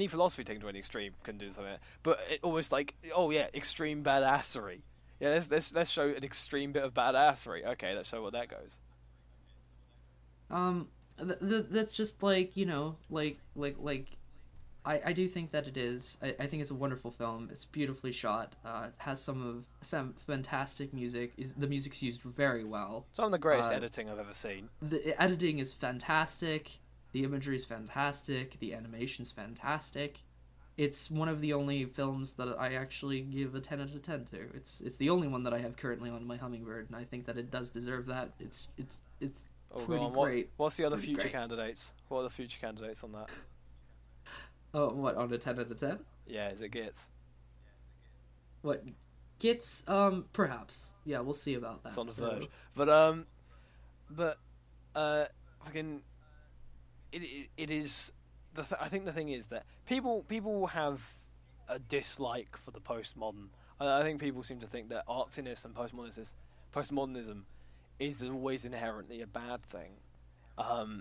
philosophy taken to any extreme can do something, but it almost extreme badassery. Yeah, let's show an extreme bit of badassery. Okay, let's show what that goes. That's just I do think that it is. I think it's a wonderful film. It's beautifully shot. It has some fantastic music. The music's used very well. Some of the greatest editing I've ever seen. The editing is fantastic. The imagery is fantastic. The animation's fantastic. It's one of the only films that I actually give a 10 out of 10 to. It's the only one that I have currently on my Hummingbird, and I think that it does deserve that. It's pretty great. What's the other future candidates? What are the future candidates on that? Oh, what, on a 10 out of 10? Yeah, is it Gits? What, Gits? Perhaps. Yeah, we'll see about that. It's on the verge. But fucking, it is. I think the thing is that people have a dislike for the postmodern. I think people seem to think that artsiness and postmodernism is always inherently a bad thing.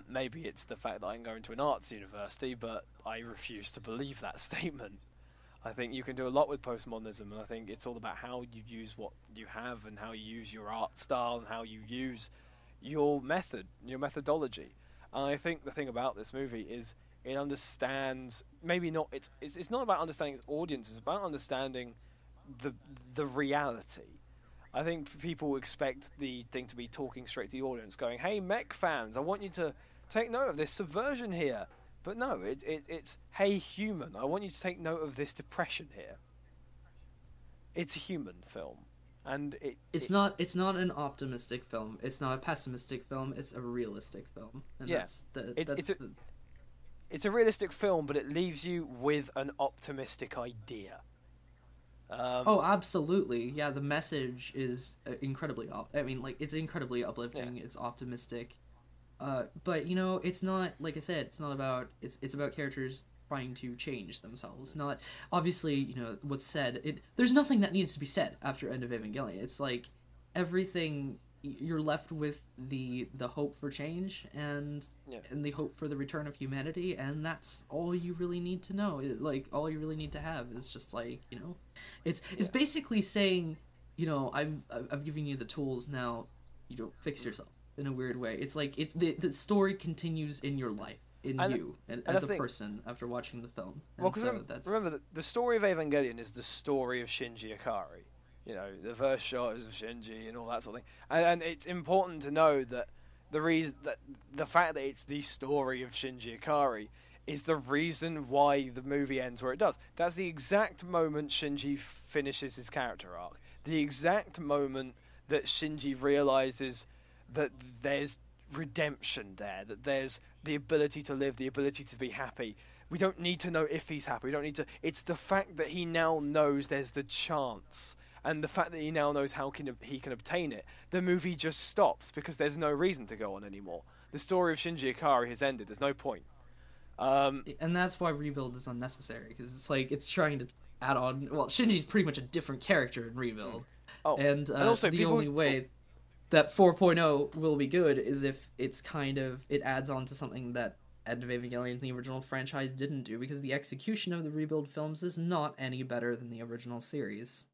Maybe it's the fact that I can go into an arts university, but I refuse to believe that statement. I think you can do a lot with postmodernism, and I think it's all about how you use what you have and how you use your art style and how you use your methodology. And I think the thing about this movie is it understands, maybe not, it's not about understanding its audience, it's about understanding the reality. I think people expect the thing to be talking straight to the audience, going, hey, mech fans, I want you to take note of this subversion here. But no, it's hey, human, I want you to take note of this depression here. It's a human film. And it's not an optimistic film. It's not a pessimistic film. It's a realistic film. And yeah, it's a realistic film, but it leaves you with an optimistic idea. Oh, absolutely. Yeah, the message is incredibly. It's incredibly uplifting. Yeah. It's optimistic. But it's not, like I said, it's not about. It's about characters trying to change themselves. Not obviously, what's said. There's nothing that needs to be said after End of Evangelion. It's like everything. You're left with the hope for change and the hope for the return of humanity, and that's all you really need to know. All you really need to have is just it's basically saying, I've given you the tools, now fix yourself in a weird way. It's like the story continues in your life, as a person after watching the film. And remember the story of Evangelion is the story of Shinji Ikari. The first shot is of Shinji and all that sort of thing. And it's important to know that the fact that it's the story of Shinji Ikari is the reason why the movie ends where it does. That's the exact moment Shinji finishes his character arc. The exact moment that Shinji realizes that there's redemption there, that there's the ability to live, the ability to be happy. We don't need to know if he's happy. We don't need to. It's the fact that he now knows there's the chance. And the fact that he now knows how he can obtain it, the movie just stops because there's no reason to go on anymore. The story of Shinji Ikari has ended. There's no point. And that's why Rebuild is unnecessary, because it's trying to add on. Well, Shinji's pretty much a different character in Rebuild. Oh, and also the only way that 4.0 will be good is if it adds on to something that End of Evangelion, the original franchise, didn't do, because the execution of the Rebuild films is not any better than the original series.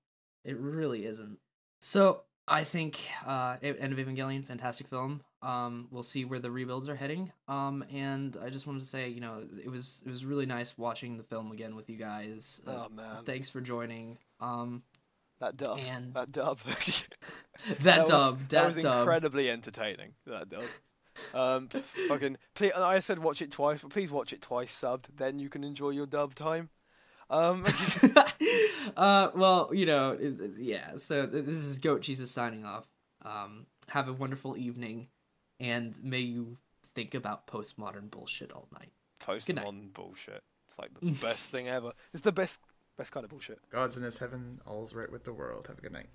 It really isn't. So I think End of Evangelion, fantastic film. We'll see where the rebuilds are heading. And I just wanted to say, it was really nice watching the film again with you guys. Oh man! Thanks for joining. That dub. That dub. that was incredibly entertaining. That dub. Fucking. Please, I said watch it twice, but please watch it twice subbed. Then you can enjoy your dub time. Well, yeah, so this is Goat Jesus signing off. Have a wonderful evening, and may you think about postmodern bullshit all night. Postmodern bullshit. It's like the best thing ever. It's the best kind of bullshit. God's in his heaven, all's right with the world. Have a good night.